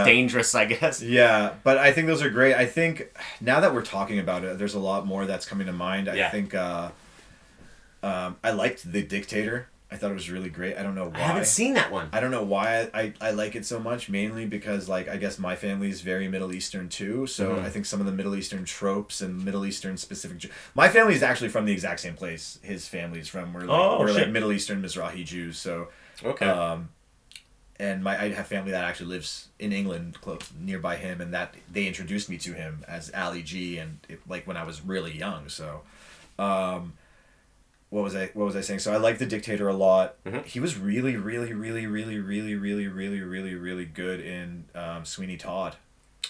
Speaker 1: dangerous, I guess.
Speaker 2: Yeah, but I think those are great. I think now that we're talking about it, there's a lot more that's coming to mind. I think I liked The Dictator. I thought it was really great. I don't know why.
Speaker 1: I haven't seen that one.
Speaker 2: I don't know why I like it so much, mainly because like I guess my family is very Middle Eastern too, so I think some of the Middle Eastern tropes and Middle Eastern specific... My family is actually from the exact same place his family is from. We're like Middle Eastern Mizrahi Jews, so...
Speaker 1: Okay.
Speaker 2: And I have family that actually lives in England, nearby him, and that they introduced me to him as Ali G, and like when I was really young. So, what was I saying? So I like The Dictator a lot. Mm-hmm. He was really, really, really, really, really, really, really, really, really good in Sweeney Todd.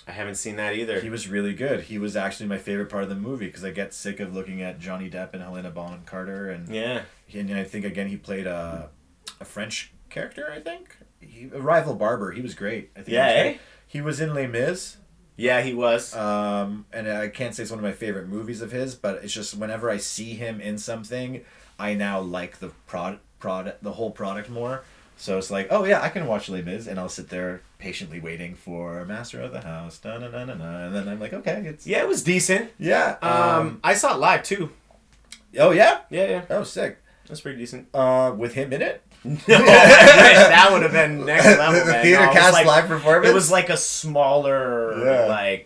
Speaker 1: I haven't seen that either.
Speaker 2: He was really good. He was actually my favorite part of the movie because I get sick of looking at Johnny Depp and Helena Bonham Carter, and I think again he played a French character. I think. A rival barber. He was great. I think he was in Les Mis.
Speaker 1: Yeah, he was.
Speaker 2: And I can't say it's one of my favorite movies of his, but it's just whenever I see him in something, I now like the the whole product more. So it's like, oh yeah, I can watch Les Mis, and I'll sit there patiently waiting for Master of the House, and then I'm like, okay,
Speaker 1: it was decent.
Speaker 2: Yeah.
Speaker 1: I saw it live too.
Speaker 2: Oh yeah.
Speaker 1: Yeah.
Speaker 2: Oh, sick.
Speaker 1: That's pretty decent.
Speaker 2: With him in it.
Speaker 1: No, I wish that would have been next level, man.
Speaker 2: Theater cast live performance.
Speaker 1: It was like a smaller,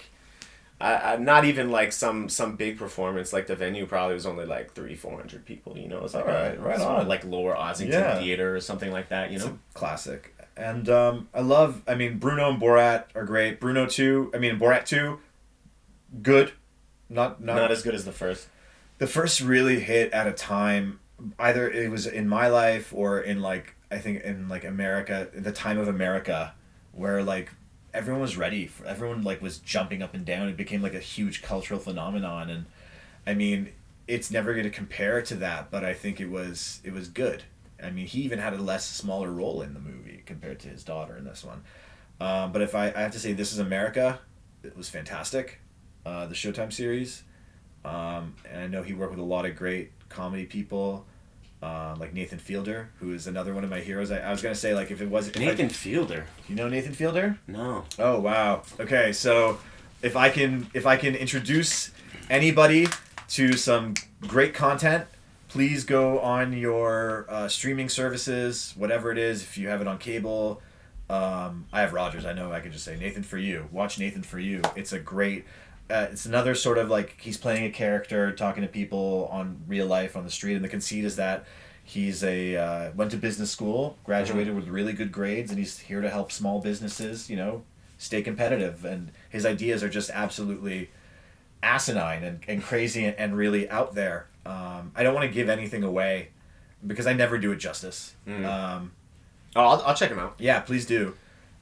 Speaker 1: not even like some big performance. Like the venue probably was only like 300-400 people. You know, it's like
Speaker 2: right on,
Speaker 1: like Lower Ossington Theater or something like that. You know,
Speaker 2: it's a classic. And Bruno and Borat are great. Borat 2, good, not
Speaker 1: as good as the first.
Speaker 2: The first really hit at a time. Either it was in my life or in like I think in like America, the time of America, where like everyone was ready. Everyone like was jumping up and down. It became like a huge cultural phenomenon, and I mean it's never going to compare to that. But I think it was good. I mean he even had a smaller role in the movie compared to his daughter in this one. But if I have to say This Is America, it was fantastic. The Showtime series, and I know he worked with a lot of great comedy people, like Nathan Fielder, who is another one of my heroes. I was gonna say like if it wasn't
Speaker 1: Nathan Fielder.
Speaker 2: You know Nathan Fielder?
Speaker 1: No.
Speaker 2: Oh wow. Okay, so if I can introduce anybody to some great content, please go on your streaming services, whatever it is. If you have it on cable, I have Rogers. I know I could just say Nathan For You. Watch Nathan For You. It's a great. It's another sort of like he's playing a character, talking to people on real life on the street, and the conceit is that he's went to business school, graduated with really good grades, and he's here to help small businesses, stay competitive. And his ideas are just absolutely asinine and crazy and really out there. I don't want to give anything away because I never do it justice.
Speaker 1: I'll check him out.
Speaker 2: Yeah, please do.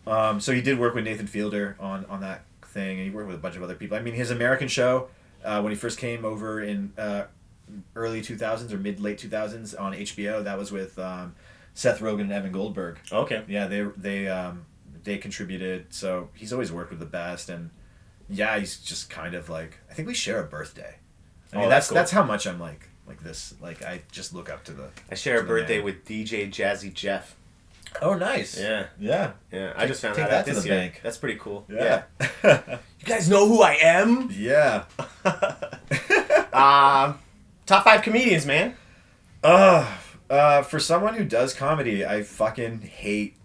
Speaker 2: So he did work with Nathan Fielder on that thing, and he worked with a bunch of other people. I mean, his American show, when he first came over in early 2000s or mid-late 2000s on HBO, that was with Seth Rogen and Evan Goldberg.
Speaker 1: Okay.
Speaker 2: Yeah, they contributed, so he's always worked with the best, and yeah, he's just kind of like, I think we share a birthday. I mean, that's cool. That's how much I'm like this. Like, I just look up to the...
Speaker 1: I share a birthday with DJ Jazzy Jeff.
Speaker 2: Oh, nice.
Speaker 1: Yeah.
Speaker 2: Yeah.
Speaker 1: Yeah. I just found that this year. Bank. That's pretty cool.
Speaker 2: Yeah.
Speaker 1: You guys know who I am?
Speaker 2: Yeah.
Speaker 1: Top 5 comedians, man.
Speaker 2: For someone who does comedy, I fucking hate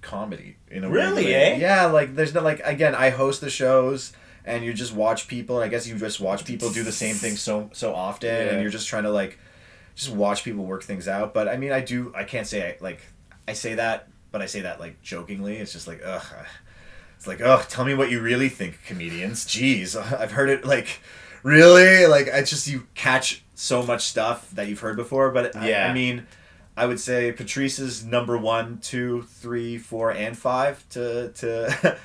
Speaker 2: comedy in a
Speaker 1: really
Speaker 2: way.
Speaker 1: Eh?
Speaker 2: Yeah, like there's no like again, I host the shows and you just watch people, and I guess you just watch people do the same thing so often, and you're just trying to like just watch people work things out. But I mean, I can't say I say that, but I say that like jokingly. It's just like ugh. It's like, ugh, tell me what you really think, comedians. Jeez, I've heard it like really like I just you catch so much stuff that you've heard before, but I mean, I would say Patrice is number 1, 2, 3, 4, and 5 to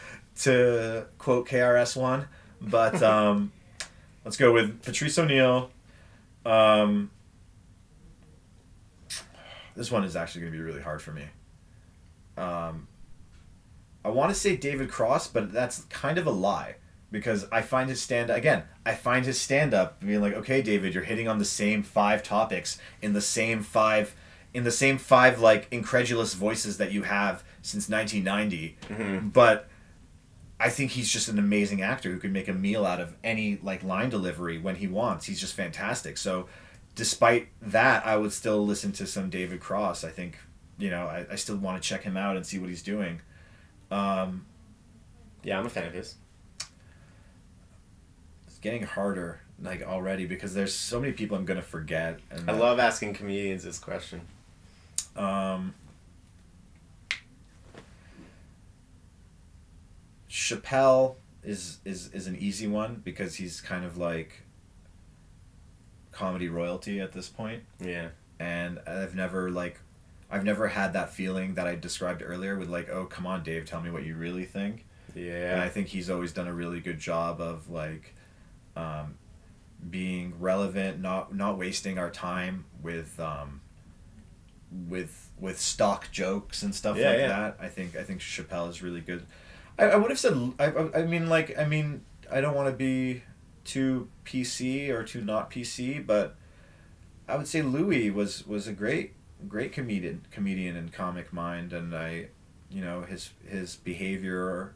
Speaker 2: quote KRS-One. But let's go with Patrice O'Neal. This one is actually going to be really hard for me. I want to say David Cross, but that's kind of a lie. Because I find his stand-up being like, okay, David, you're hitting on the same 5 topics in the same five like incredulous voices that you have since 1990. Mm-hmm. But I think he's just an amazing actor who can make a meal out of any like line delivery when he wants. He's just fantastic. So despite that, I would still listen to some David Cross. I think, I still want to check him out and see what he's doing.
Speaker 1: Yeah, I'm a fan of his.
Speaker 2: Getting harder like already because there's so many people I'm gonna forget. And
Speaker 1: I love asking comedians this question.
Speaker 2: Chappelle is an easy one because he's kind of like comedy royalty at this point.
Speaker 1: Yeah.
Speaker 2: And I've never had that feeling that I described earlier with like, oh come on Dave, tell me what you really think.
Speaker 1: Yeah.
Speaker 2: And I think he's always done a really good job of like being relevant, not wasting our time with stock jokes and stuff that. I think Chappelle is really good. I would have said I mean I don't want to be too PC or too not PC, but I would say Louis was a great comedian and comic mind, and his behavior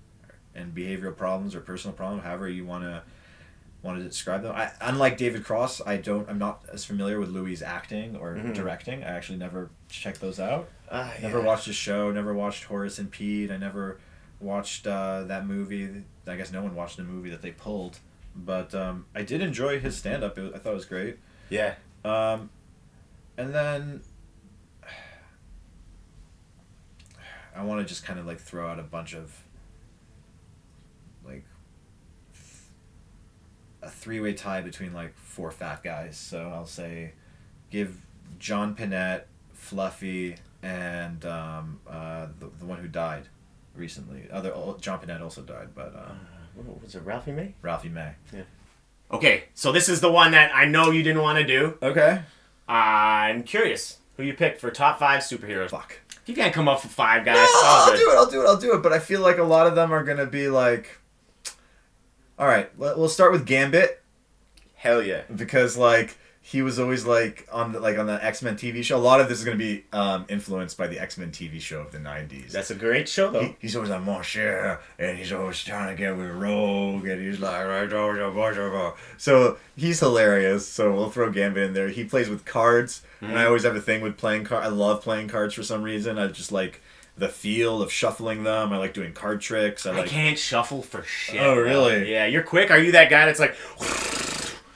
Speaker 2: and behavioral problems or personal problems, however you want to describe them. Unlike David Cross, I'm not as familiar with Louis' acting or directing. I actually never checked those out. Never watched his show. Never watched Horace and Pete. I never watched that movie. I guess no one watched the movie that they pulled, but I did enjoy his stand-up. I thought it was great.
Speaker 1: Yeah.
Speaker 2: And then I want to just kind of like throw out a bunch of like a 3-way tie between like 4 fat guys. So I'll say give John Pinette, Fluffy, and the one who died recently. John Pinette also died, but
Speaker 1: what was it, Ralphie May?
Speaker 2: Ralphie May.
Speaker 1: Yeah. Okay, so this is the one that I know you didn't want to do.
Speaker 2: Okay.
Speaker 1: I'm curious who you picked for top 5 superheroes.
Speaker 2: Fuck.
Speaker 1: You can't come up with 5 guys.
Speaker 2: No, I'll do it. But I feel like a lot of them are gonna be like. All right, we'll start with Gambit.
Speaker 1: Hell yeah.
Speaker 2: Because like he was always like on the X-Men TV show. A lot of this is gonna be influenced by the X-Men TV show of the 90s.
Speaker 1: That's a great show though.
Speaker 2: He's always like Monsieur, and he's always trying to get with Rogue, and he's like so he's hilarious. So we'll throw Gambit in there. He plays with cards, and I always have a thing with playing cards. I love playing cards for some reason. I just like the feel of shuffling them. I like doing card tricks. I
Speaker 1: can't shuffle for shit.
Speaker 2: Oh really?
Speaker 1: Yeah, you're quick. Are you that guy that's like?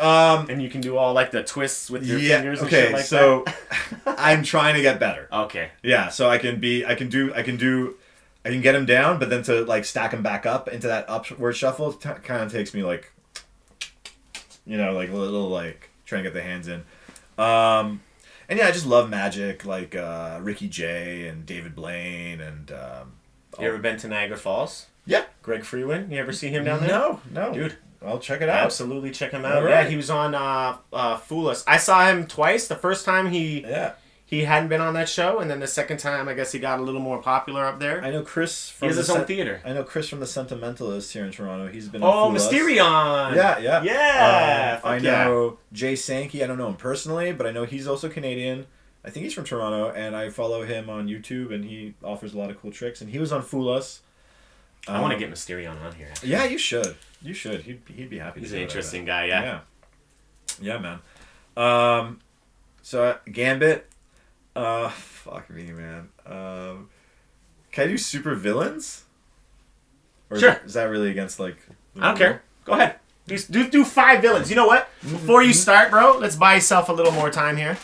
Speaker 1: And you can do all like the twists with your fingers and shit like
Speaker 2: so
Speaker 1: that?
Speaker 2: I'm trying to get better.
Speaker 1: Okay.
Speaker 2: Yeah, so I can get him down, but then to like stack him back up into that upward shuffle kind of takes me like, like a little like trying to get the hands in. And yeah, I just love magic, like Ricky Jay and David Blaine and.
Speaker 1: You ever been to Niagara Falls?
Speaker 2: Yeah.
Speaker 1: Greg Freewen, you ever see him down there?
Speaker 2: No.
Speaker 1: Dude.
Speaker 2: I'll check it out.
Speaker 1: Absolutely check him out.
Speaker 2: Right.
Speaker 1: Yeah, he was on Fool Us. I saw him twice. The first time he hadn't been on that show, and then the second time I guess he got a little more popular up there.
Speaker 2: I know Chris
Speaker 1: from he has his own theater.
Speaker 2: I know Chris from the Sentimentalists here in Toronto. He's been on Fool
Speaker 1: Mysterion.
Speaker 2: Us. Yeah.
Speaker 1: Yeah.
Speaker 2: I know Jay Sankey. I don't know him personally, but I know he's also Canadian. I think he's from Toronto, and I follow him on YouTube, and he offers a lot of cool tricks. And he was on Fool Us.
Speaker 1: I want to get Mysterion on here. Actually.
Speaker 2: Yeah, you should. You should. He'd be happy.
Speaker 1: He's an interesting guy. Yeah.
Speaker 2: Yeah, man. So Gambit. Fuck me, man. Can I do super villains? Or
Speaker 1: sure.
Speaker 2: Is that really against like?
Speaker 1: I don't care. Go ahead. Do 5 villains. You know what? Before you start, bro, let's buy yourself a little more time here.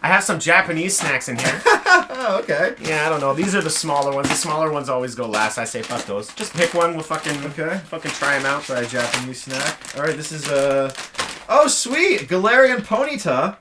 Speaker 1: I have some Japanese snacks in here.
Speaker 2: Oh, okay.
Speaker 1: Yeah, I don't know. These are the smaller ones. The smaller ones always go last. I say fuck those. Just pick one. We'll fucking try them out.
Speaker 2: Try a Japanese snack. All right, this is oh, sweet. Galarian Ponyta.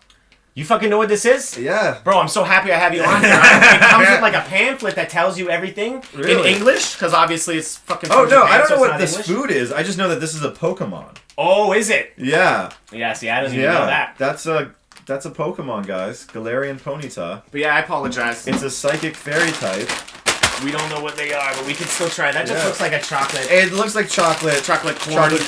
Speaker 1: You fucking know what this is?
Speaker 2: Yeah.
Speaker 1: Bro, I'm so happy I have you on here. It comes with like a pamphlet that tells you everything in English, because obviously it's fucking...
Speaker 2: Oh, no, I don't know what this food is. I just know that this is a Pokemon.
Speaker 1: Oh, is it?
Speaker 2: Yeah.
Speaker 1: Yeah, see, I don't even know that.
Speaker 2: That's a Pokemon, guys. Galarian Ponyta.
Speaker 1: But yeah, I apologize.
Speaker 2: It's a psychic fairy type.
Speaker 1: We don't know what they are, but we can still try. That just looks like a chocolate...
Speaker 2: It looks like chocolate.
Speaker 1: Chocolate corn.
Speaker 2: Chocolate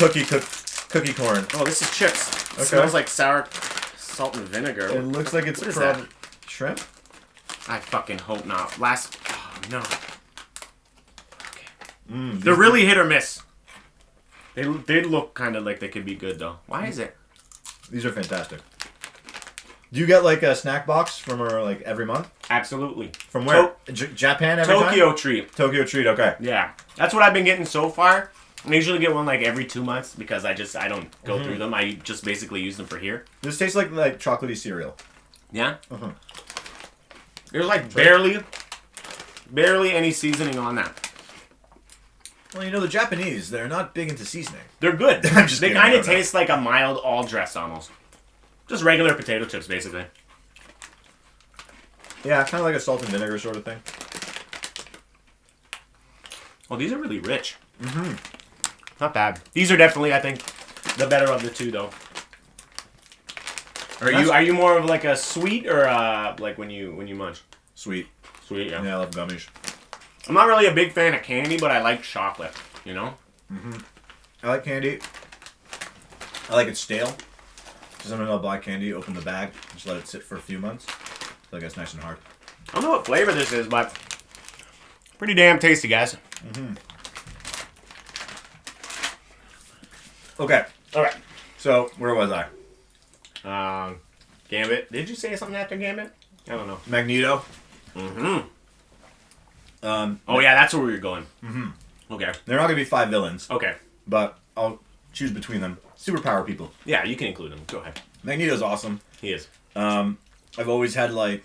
Speaker 2: cookie corn.
Speaker 1: Oh, this is chips. Okay. It smells like sour... salt and vinegar.
Speaker 2: It looks like it's shrimp.
Speaker 1: I fucking hope not. Oh no. Okay. They're really hit or miss. They look kind of like they could be good though. Why is it?
Speaker 2: These are fantastic. Do you get like a snack box from her like every month?
Speaker 1: Absolutely.
Speaker 2: From where? Japan every
Speaker 1: Tokyo
Speaker 2: time?
Speaker 1: Treat.
Speaker 2: Tokyo Treat. Okay.
Speaker 1: Yeah, that's what I've been getting so far. I usually get one like every 2 months because I don't go through them. I just basically use them for here.
Speaker 2: This tastes like chocolatey cereal.
Speaker 1: Yeah? There's like barely any seasoning on that.
Speaker 2: Well, you know, the Japanese, they're not big into seasoning.
Speaker 1: They're good. They kind of taste like a mild all-dressed almost. Just regular potato chips, basically.
Speaker 2: Yeah, kind of like a salt and vinegar sort of thing.
Speaker 1: Oh, these are really rich. Not bad. These are definitely, I think, the better of the two, though. Are you more of like a sweet or like when you munch?
Speaker 2: Sweet.
Speaker 1: Sweet, yeah.
Speaker 2: Yeah, I love gummies.
Speaker 1: I'm not really a big fan of candy, but I like chocolate. You know.
Speaker 2: I like candy. I like it stale. Sometimes I'll buy candy, open the bag, just let it sit for a few months, so it gets nice and hard.
Speaker 1: I don't know what flavor this is, but pretty damn tasty, guys.
Speaker 2: Okay.
Speaker 1: All right.
Speaker 2: So, where was I?
Speaker 1: Gambit. Did you say something after Gambit? I don't know.
Speaker 2: Magneto.
Speaker 1: Oh, yeah, that's where we were going. Okay.
Speaker 2: They're not going to be 5 villains.
Speaker 1: Okay.
Speaker 2: But I'll choose between them. Superpower people.
Speaker 1: Yeah, you can include them. Go ahead.
Speaker 2: Magneto's awesome.
Speaker 1: He is.
Speaker 2: I've always had, like,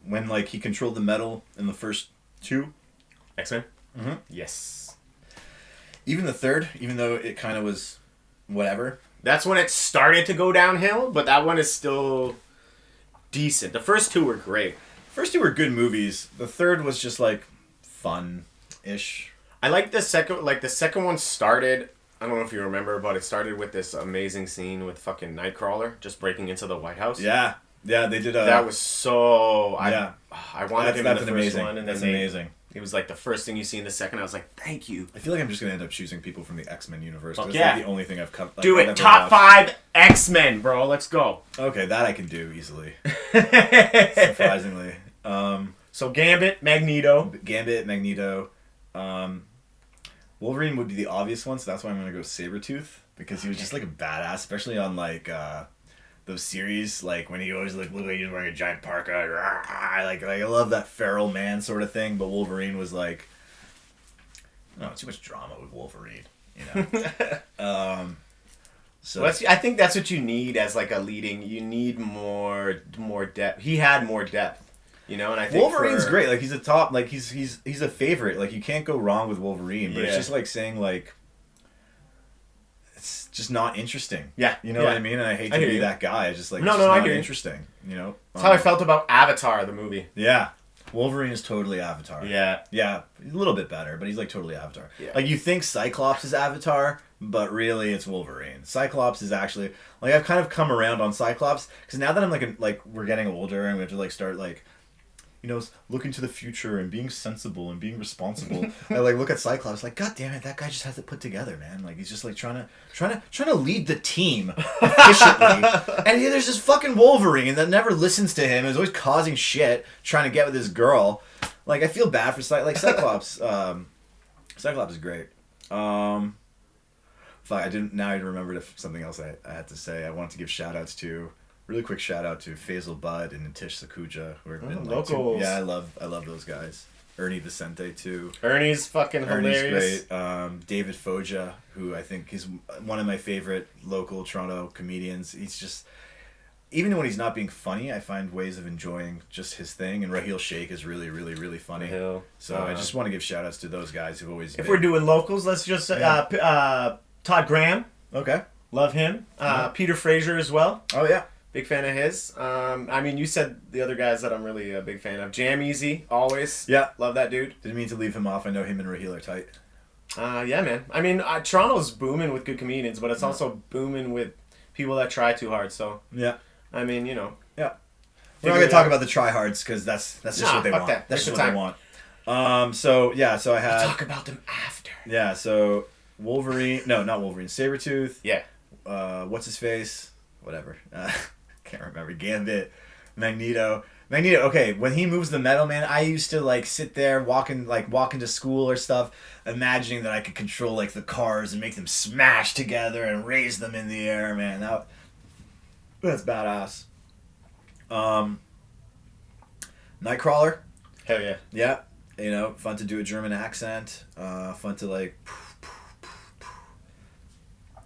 Speaker 2: when, like, he controlled the metal in the first 2.
Speaker 1: X-Men? Yes.
Speaker 2: Even the third, even though it kind of was whatever.
Speaker 1: That's when it started to go downhill, but that one is still decent. The first 2 were great.
Speaker 2: First 2 were good movies. The third was just, like, fun-ish.
Speaker 1: I like the second, the second one started, I don't know if you remember, but it started with this amazing scene with fucking Nightcrawler just breaking into the White House.
Speaker 2: Yeah. Yeah, they did
Speaker 1: that was so... I wanted him in the first
Speaker 2: amazing.
Speaker 1: one. And
Speaker 2: that's
Speaker 1: then
Speaker 2: amazing.
Speaker 1: It was like the first thing you see in the second. I was like, thank you.
Speaker 2: I feel like I'm just going to end up choosing people from the X-Men universe. That's
Speaker 1: like
Speaker 2: the only thing I've covered.
Speaker 1: Do it. Top 5 X-Men, bro. Let's go.
Speaker 2: Okay, that I can do easily. Surprisingly.
Speaker 1: So Gambit, Magneto.
Speaker 2: Wolverine would be the obvious one, so that's why I'm going to go Sabretooth. Because he was just like a badass, especially on like... those series, like when he always looked like he was wearing a giant parka, like I love that feral man sort of thing. But Wolverine was like, no, too much drama with Wolverine, you know. So
Speaker 1: I think that's what you need as like a leading. You need more depth. He had more depth, you know. And I think
Speaker 2: Wolverine's great. Like he's a top. Like he's a favorite. Like you can't go wrong with Wolverine. But it's just like saying like. It's just not interesting.
Speaker 1: Yeah.
Speaker 2: You know what I mean? And I hate to be that guy. It's just like, it's not interesting. You know?
Speaker 1: That's how I felt about Avatar, the movie.
Speaker 2: Yeah. Wolverine is totally Avatar.
Speaker 1: Yeah.
Speaker 2: Yeah. He's a little bit better, but he's like totally Avatar.
Speaker 1: Yeah.
Speaker 2: Like you think Cyclops is Avatar, but really it's Wolverine. Cyclops is actually, like I've kind of come around on Cyclops, because now that I'm like we're getting older and we have to like start like, looking to the future and being sensible and being responsible. I like look at Cyclops like, God damn it, that guy just has it put together, man. Like he's just like trying to lead the team efficiently. And there's this fucking Wolverine that never listens to him. Is always causing shit, trying to get with his girl. Like I feel bad for Cyclops. Cyclops is great. I didn't. Now I remembered something else I had to say. I want to give shout-outs to, really quick shout-out to Faisal Budd and Nitish Sakuja. Who are
Speaker 1: locals.
Speaker 2: Yeah, I love those guys. Ernie Vicente, too.
Speaker 1: Ernie's fucking hilarious.
Speaker 2: Great. David Foja, who I think is one of my favorite local Toronto comedians. He's just... Even when he's not being funny, I find ways of enjoying just his thing. And Raheel Sheikh is really, really, really funny.
Speaker 1: Raheel.
Speaker 2: So I just want to give shout-outs to those guys who've always
Speaker 1: If we're doing locals, let's just... Todd Graham.
Speaker 2: Okay.
Speaker 1: Love him. Peter Fraser as well.
Speaker 2: Oh, yeah.
Speaker 1: Big fan of his. I mean, you said the other guys that I'm really a big fan of. Jam Easy, always.
Speaker 2: Yeah.
Speaker 1: Love that dude.
Speaker 2: Didn't mean to leave him off. I know him and Raheel are tight.
Speaker 1: Yeah, man. I mean, Toronto's booming with good comedians, but it's also booming with people that try too hard, so...
Speaker 2: Yeah.
Speaker 1: I mean,
Speaker 2: Yeah. We're not going to talk about the tryhards, because that's just what they want.
Speaker 1: That.
Speaker 2: That's just what they want. So I had...
Speaker 1: We'll talk about them after.
Speaker 2: Yeah, so... Wolverine, no, not Wolverine, Sabretooth.
Speaker 1: Yeah.
Speaker 2: What's his face? Whatever. Can't remember. Gambit. Magneto. Okay, when he moves the metal, man, I used to like sit there walking to school or stuff, imagining that I could control like the cars and make them smash together and raise them in the air, man. That's badass. Nightcrawler.
Speaker 1: Hell yeah.
Speaker 2: Yeah. Fun to do a German accent. Fun to like...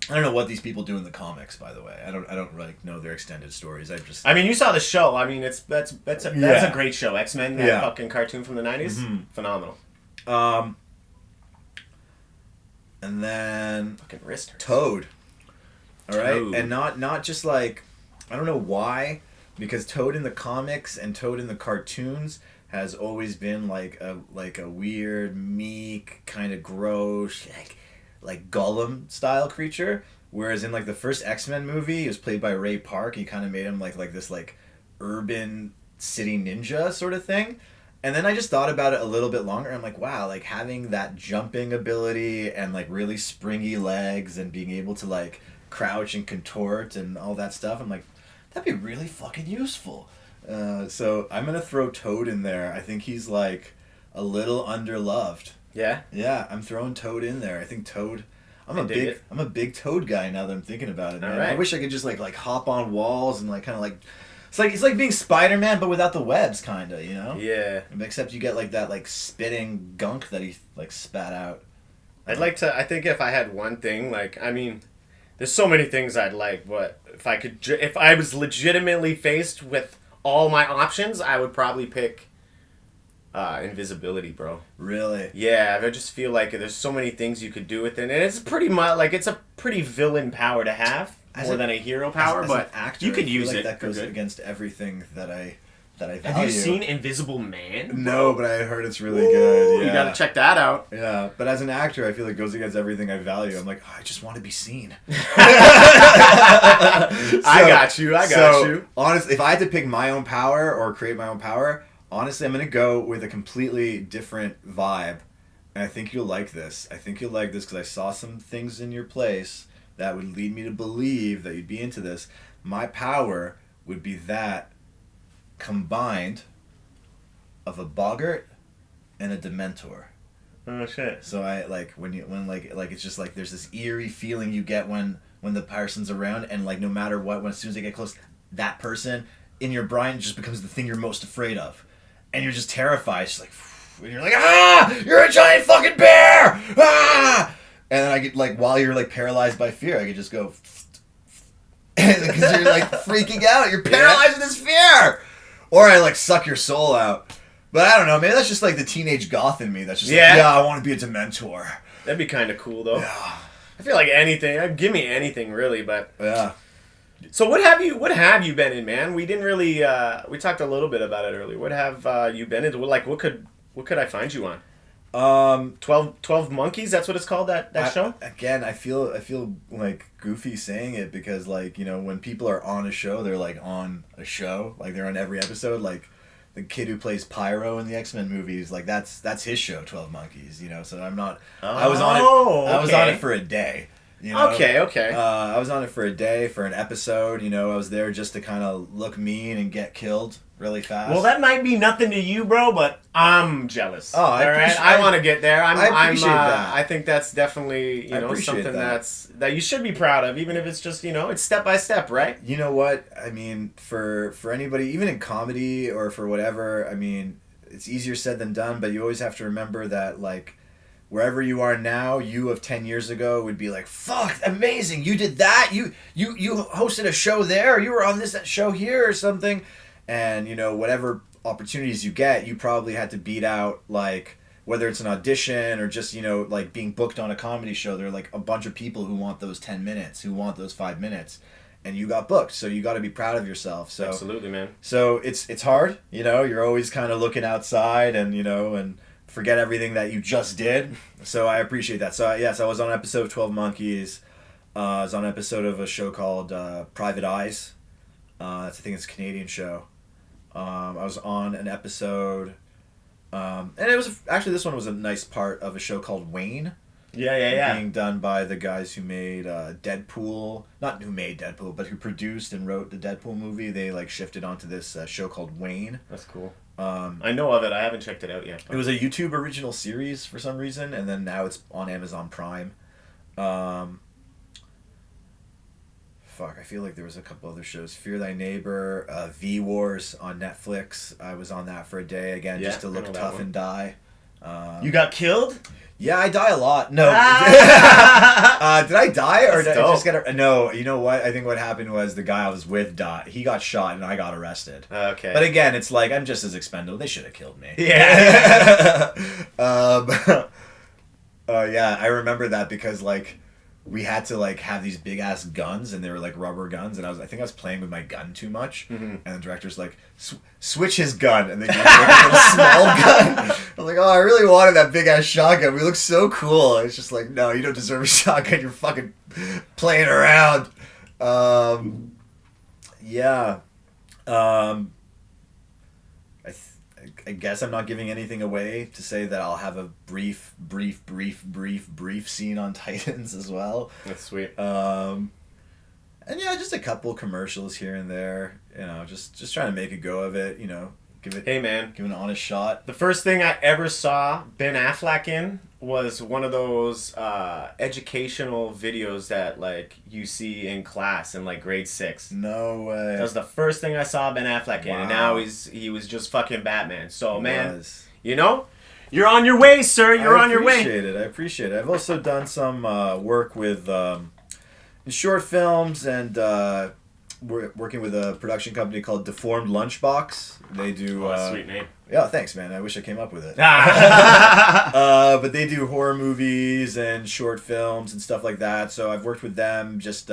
Speaker 2: I don't know what these people do in the comics, by the way. I don't really know their extended stories. I mean,
Speaker 1: you saw the show. I mean, that's a great show. X-Men, that fucking cartoon from the 90s.
Speaker 2: Mm-hmm.
Speaker 1: Phenomenal.
Speaker 2: And then
Speaker 1: fucking wrist.
Speaker 2: Toad. All right, Toad. And not just like, I don't know why, because Toad in the comics and Toad in the cartoons has always been like a weird, meek, kind of gross, like Gollum style creature, whereas in like the first X-Men movie, he was played by Ray Park. He kind of made him like this like urban city ninja sort of thing. And then I just thought about it a little bit longer. I'm like, wow, like having that jumping ability and like really springy legs and being able to like crouch and contort and all that stuff, I'm like, that'd be really fucking useful. So I'm gonna throw Toad in there. I think he's like a little underloved.
Speaker 1: Yeah?
Speaker 2: Yeah, I'm throwing Toad in there. I think Toad... I'm a big Toad guy now that I'm thinking about it, man. Right. I wish I could just like hop on walls and like kind of like... It's like being Spider-Man but without the webs, kind of,
Speaker 1: Yeah.
Speaker 2: Except you get like that like spitting gunk that he like spat out.
Speaker 1: I think if I had one thing, like, I mean, there's so many things I'd like, but if I was legitimately faced with all my options, I would probably pick... invisibility, bro.
Speaker 2: Really?
Speaker 1: Yeah, I just feel like there's so many things you could do with it, and it's pretty much like it's a pretty villain power to have more than a hero power. But
Speaker 2: an actor,
Speaker 1: you could use it.
Speaker 2: That goes against everything that I value.
Speaker 1: Have you seen Invisible Man? Bro?
Speaker 2: No, but I heard it's really good. Yeah.
Speaker 1: You gotta check that out.
Speaker 2: Yeah, but as an actor, I feel it goes against everything I value. I'm like, I just want to be seen.
Speaker 1: I got you.
Speaker 2: Honestly, if I had to pick my own power or create my own power. Honestly, I'm going to go with a completely different vibe, and I think you'll like this. Because I saw some things in your place that would lead me to believe that you'd be into this. My power would be that combined of a boggart and a Dementor.
Speaker 1: Oh, shit.
Speaker 2: So I, like, when it's just like there's this eerie feeling you get when the person's around, and, like, no matter what, as soon as they get close, that person in your brain just becomes the thing you're most afraid of. And you're just terrified. It's like, and you're like, you're a giant fucking bear! Ah! And then I get, like, while you're, like, paralyzed by fear, I could just go, because you're, like, freaking out. You're paralyzed with this fear! Or I, like, suck your soul out. But I don't know, maybe that's just, like, the teenage goth in me that's just like, I want to be a Dementor.
Speaker 1: That'd be kind of cool, though.
Speaker 2: Yeah.
Speaker 1: I feel like anything, give me anything, really, but...
Speaker 2: Yeah.
Speaker 1: So what have you been in, man? We didn't really we talked a little bit about it earlier. What have you been into? Like what could I find you on? 12 Monkeys, that's what it's called, that show?
Speaker 2: Again, I feel like goofy saying it because, like, when people are on a show, they're like on a show, like they're on every episode, like the kid who plays Pyro in the X-Men movies, like that's his show, 12 Monkeys, you know. So I'm not. I was on it. I was on it for a day. You know?
Speaker 1: Okay.
Speaker 2: I was on it for a day, for an episode. You know, I was there just to kind of look mean and get killed really fast.
Speaker 1: Well, that might be nothing to you, bro, but I'm jealous.
Speaker 2: Oh,
Speaker 1: I want to get there.
Speaker 2: I appreciate that.
Speaker 1: I think that's definitely something that you should be proud of, even if it's just it's step by step, right?
Speaker 2: You know what I mean? For anybody, even in comedy or for whatever, I mean, it's easier said than done. But you always have to remember that, like, wherever you are now, you of 10 years ago would be like, fuck, amazing, you did that, you hosted a show there, or you were on this show here or something. And, whatever opportunities you get, you probably had to beat out, like, whether it's an audition or just, like being booked on a comedy show. There are, like, a bunch of people who want those 10 minutes, who want those 5 minutes. And you got booked, so you got to be proud of yourself. So
Speaker 1: absolutely, man.
Speaker 2: So it's hard, you're always kind of looking outside and, and forget everything that you just did. So I appreciate that. So yes, I was on an episode of 12 Monkeys. I was on an episode of a show called Private Eyes. I think it's a Canadian show. I was on an episode, and it was actually, this one was a nice part of a show called Wayne.
Speaker 1: Yeah.
Speaker 2: Being done by the guys who made Deadpool. Not who made Deadpool, but who produced and wrote the Deadpool movie. They like shifted onto this show called Wayne.
Speaker 1: That's cool. I know of it. I haven't checked it out yet.
Speaker 2: It was a YouTube original series for some reason, and then now it's on Amazon Prime. I feel like there was a couple other shows. Fear Thy Neighbor, V-Wars on Netflix. I was on that for a day, again, just to look tough and die.
Speaker 1: You got killed?
Speaker 2: Yeah, I die a lot. No. Did I die, or did I just get a... No, you know what? I think what happened was the guy I was with died. He got shot, and I got arrested.
Speaker 1: Okay.
Speaker 2: But again, it's like, I'm just as expendable. They should have killed me.
Speaker 1: Yeah.
Speaker 2: Yeah, I remember that because, like, we had to, like, have these big-ass guns, and they were, like, rubber guns, and I think I was playing with my gun too much, and the director's like, switch his gun, and they gave me, like, a little small gun. I'm like, oh, I really wanted that big-ass shotgun. We look so cool. And it's just like, no, you don't deserve a shotgun. You're fucking playing around. Yeah. I guess I'm not giving anything away to say that I'll have a brief scene on Titans as well.
Speaker 1: That's sweet.
Speaker 2: And yeah, just a couple commercials here and there. Just trying to make a go of it. Give it an honest shot.
Speaker 1: The first thing I ever saw Ben Affleck in was one of those educational videos that, like, you see in class in, like, grade 6.
Speaker 2: No way.
Speaker 1: That was the first thing I saw Ben Affleck in, and now he was just fucking Batman. So, you're on your way, sir. You're on your way.
Speaker 2: I appreciate it. I've also done some work with short films and we're working with a production company called Deformed Lunchbox. They do...
Speaker 1: sweet name.
Speaker 2: Yeah, thanks, man. I wish I came up with it. But they do horror movies and short films and stuff like that. So I've worked with them just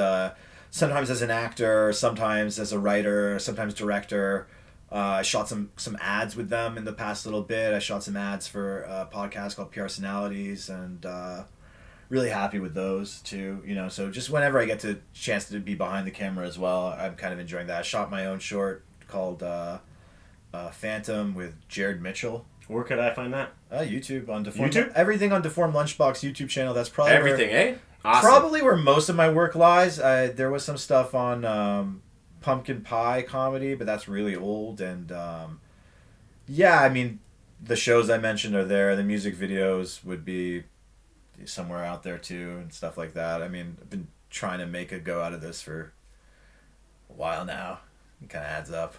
Speaker 2: sometimes as an actor, sometimes as a writer, sometimes director. I shot some ads with them in the past little bit. I shot some ads for a podcast called Personalities, and really happy with those too. So just whenever I get the chance to be behind the camera as well, I'm kind of enjoying that. I shot my own short called Phantom with Jared Mitchell.
Speaker 1: Where could I find that?
Speaker 2: YouTube on Deformed. YouTube? Everything on Deformed Lunchbox YouTube channel. That's probably
Speaker 1: everything, Awesome.
Speaker 2: Probably where most of my work lies. There was some stuff on Pumpkin Pie Comedy, but that's really old. And yeah, I mean, the shows I mentioned are there. The music videos would be somewhere out there too, and stuff like that. I mean, I've been trying to make a go out of this for a while now. It kind of adds up.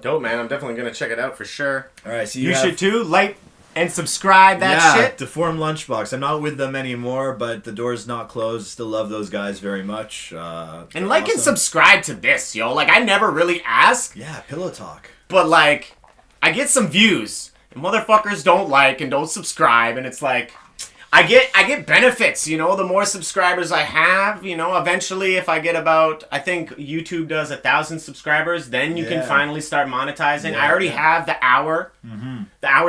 Speaker 1: Dope, man. I'm definitely going to check it out for sure.
Speaker 2: All right, so
Speaker 1: you should too. Like and subscribe shit.
Speaker 2: Deformed Lunchbox. I'm not with them anymore, but the door's not closed. Still love those guys very much.
Speaker 1: And like and subscribe to this, yo. Like, I never really ask.
Speaker 2: Yeah, Pillow Talk.
Speaker 1: But, like, I get some views. And motherfuckers don't like and don't subscribe. And it's like... I get benefits, the more subscribers I have, eventually if I get about, I think YouTube does 1,000 subscribers, then you can finally start monetizing. I already have the hours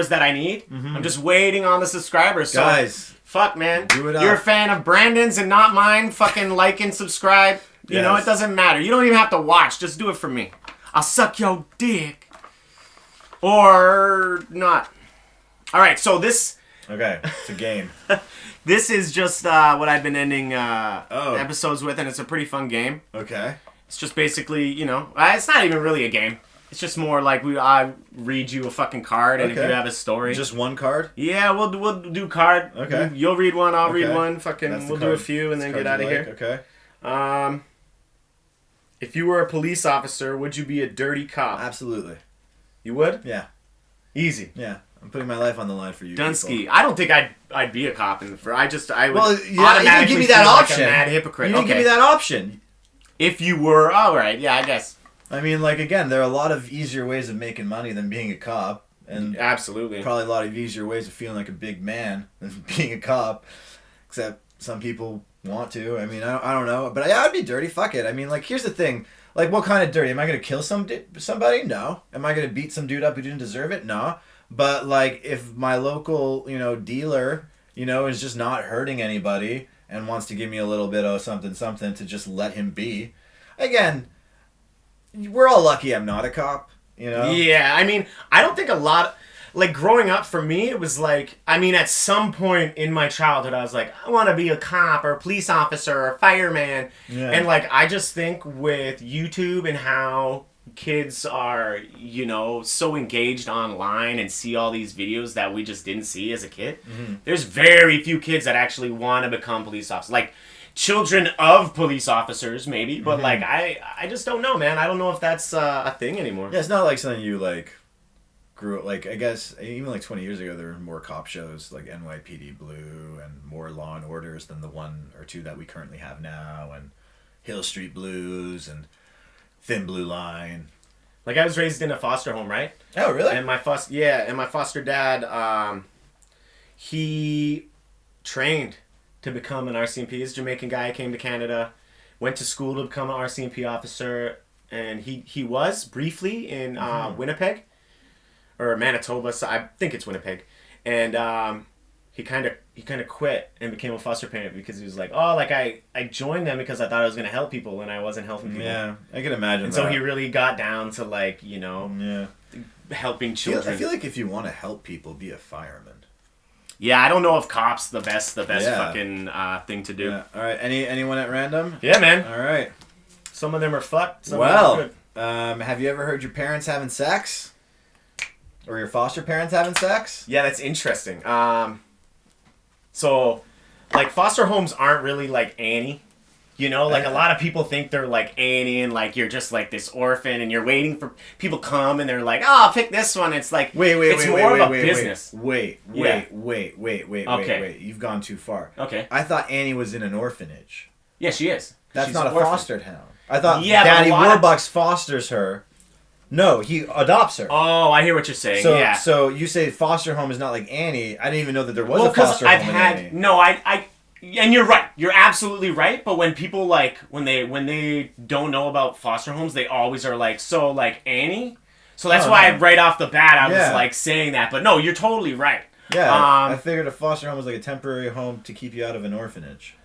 Speaker 1: that I need. I'm just waiting on the subscribers. So,
Speaker 2: guys,
Speaker 1: fuck, man.
Speaker 2: Do it up.
Speaker 1: You're a fan of Brandon's and not mine. Fucking like and subscribe. You know, it doesn't matter. You don't even have to watch. Just do it for me. I'll suck your dick. Or not. All right, so this...
Speaker 2: Okay, it's a game.
Speaker 1: This is just what I've been ending episodes with, and it's a pretty fun game.
Speaker 2: Okay.
Speaker 1: It's just basically, it's not even really a game. It's just more like I read you a fucking card, and if you have a story...
Speaker 2: Just one card?
Speaker 1: Yeah, we'll do card.
Speaker 2: Okay.
Speaker 1: You'll read one, I'll read one. We'll do a few, and then get out of here.
Speaker 2: Okay.
Speaker 1: If you were a police officer, would you be a dirty cop?
Speaker 2: Absolutely.
Speaker 1: You would?
Speaker 2: Yeah.
Speaker 1: Easy.
Speaker 2: Yeah. I'm putting my life on the line for you.
Speaker 1: Dunsky.
Speaker 2: People.
Speaker 1: I don't think I'd be a cop I would
Speaker 2: automatically
Speaker 1: give me
Speaker 2: that
Speaker 1: feel
Speaker 2: option.
Speaker 1: Like a mad hypocrite.
Speaker 2: You didn't give me that option.
Speaker 1: If you were, all right, yeah, I guess.
Speaker 2: I mean, like, again, there are a lot of easier ways of making money than being a cop. And
Speaker 1: absolutely.
Speaker 2: Probably a lot of easier ways of feeling like a big man than being a cop. Except some people want to. I mean, I don't know. But I'd be dirty. Fuck it. I mean, like, here's the thing. Like, what kind of dirty? Am I going to kill somebody? No. Am I going to beat some dude up who didn't deserve it? No. But, like, if my local, dealer, is just not hurting anybody and wants to give me a little bit of something to just let him be. Again, we're all lucky I'm not a cop,
Speaker 1: Yeah, I mean, I don't think a lot... Like, growing up, for me, it was like... I mean, at some point in my childhood, I was like, I want to be a cop or a police officer or a fireman. Yeah. And, like, I just think with YouTube and how kids are, so engaged online and see all these videos that we just didn't see as a kid, there's very few kids that actually want to become police officers. Like, children of police officers, maybe, but, like, I just don't know, man. I don't know if that's a thing anymore.
Speaker 2: Yeah, it's not like something you, like... grew up, like, I guess even like 20 years ago there were more cop shows like NYPD Blue and more Law and Orders than the one or two that we currently have now, and Hill Street Blues and Thin Blue Line.
Speaker 1: Like, I was raised in a foster home, right?
Speaker 2: Oh, really?
Speaker 1: And my foster dad, he trained to become an RCMP. He's a Jamaican guy, came to Canada, went to school to become an RCMP officer, and he was briefly in Winnipeg. Or Manitoba, so I think it's Winnipeg, and he kind of quit and became a foster parent because he was like, I joined them because I thought I was gonna help people and I wasn't helping people.
Speaker 2: Yeah, I can imagine.
Speaker 1: And so he really got down to helping children.
Speaker 2: I feel like if you want to help people, be a fireman.
Speaker 1: Yeah, I don't know if cops the best fucking thing to do.
Speaker 2: Yeah. All right, anyone at random?
Speaker 1: Yeah, man.
Speaker 2: All right.
Speaker 1: Some of them are fucked. Some of them are good.
Speaker 2: Have you ever heard your parents having sex? Or your foster parents having sex?
Speaker 1: Yeah, that's interesting. So, like, foster homes aren't really like Annie. A lot of people think they're like Annie and, like, you're just, like, this orphan and you're waiting for people come and they're like, oh, pick this one. It's like, it's more of a business.
Speaker 2: Wait. You've gone too far.
Speaker 1: Okay.
Speaker 2: I thought Annie was in an orphanage.
Speaker 1: Yeah, she is.
Speaker 2: She's not a fostered hound. I thought Daddy Warbucks fosters her. No, he adopts her.
Speaker 1: Oh, I hear what you're saying.
Speaker 2: So you say foster home is not like Annie. I didn't even know that there was a foster home in Annie.
Speaker 1: No, and you're right. You're absolutely right. But when people when they don't know about foster homes, they always are like, so like Annie. So that's why right off the bat I was like saying that. But no, you're totally right.
Speaker 2: Yeah, I figured a foster home was like a temporary home to keep you out of an orphanage.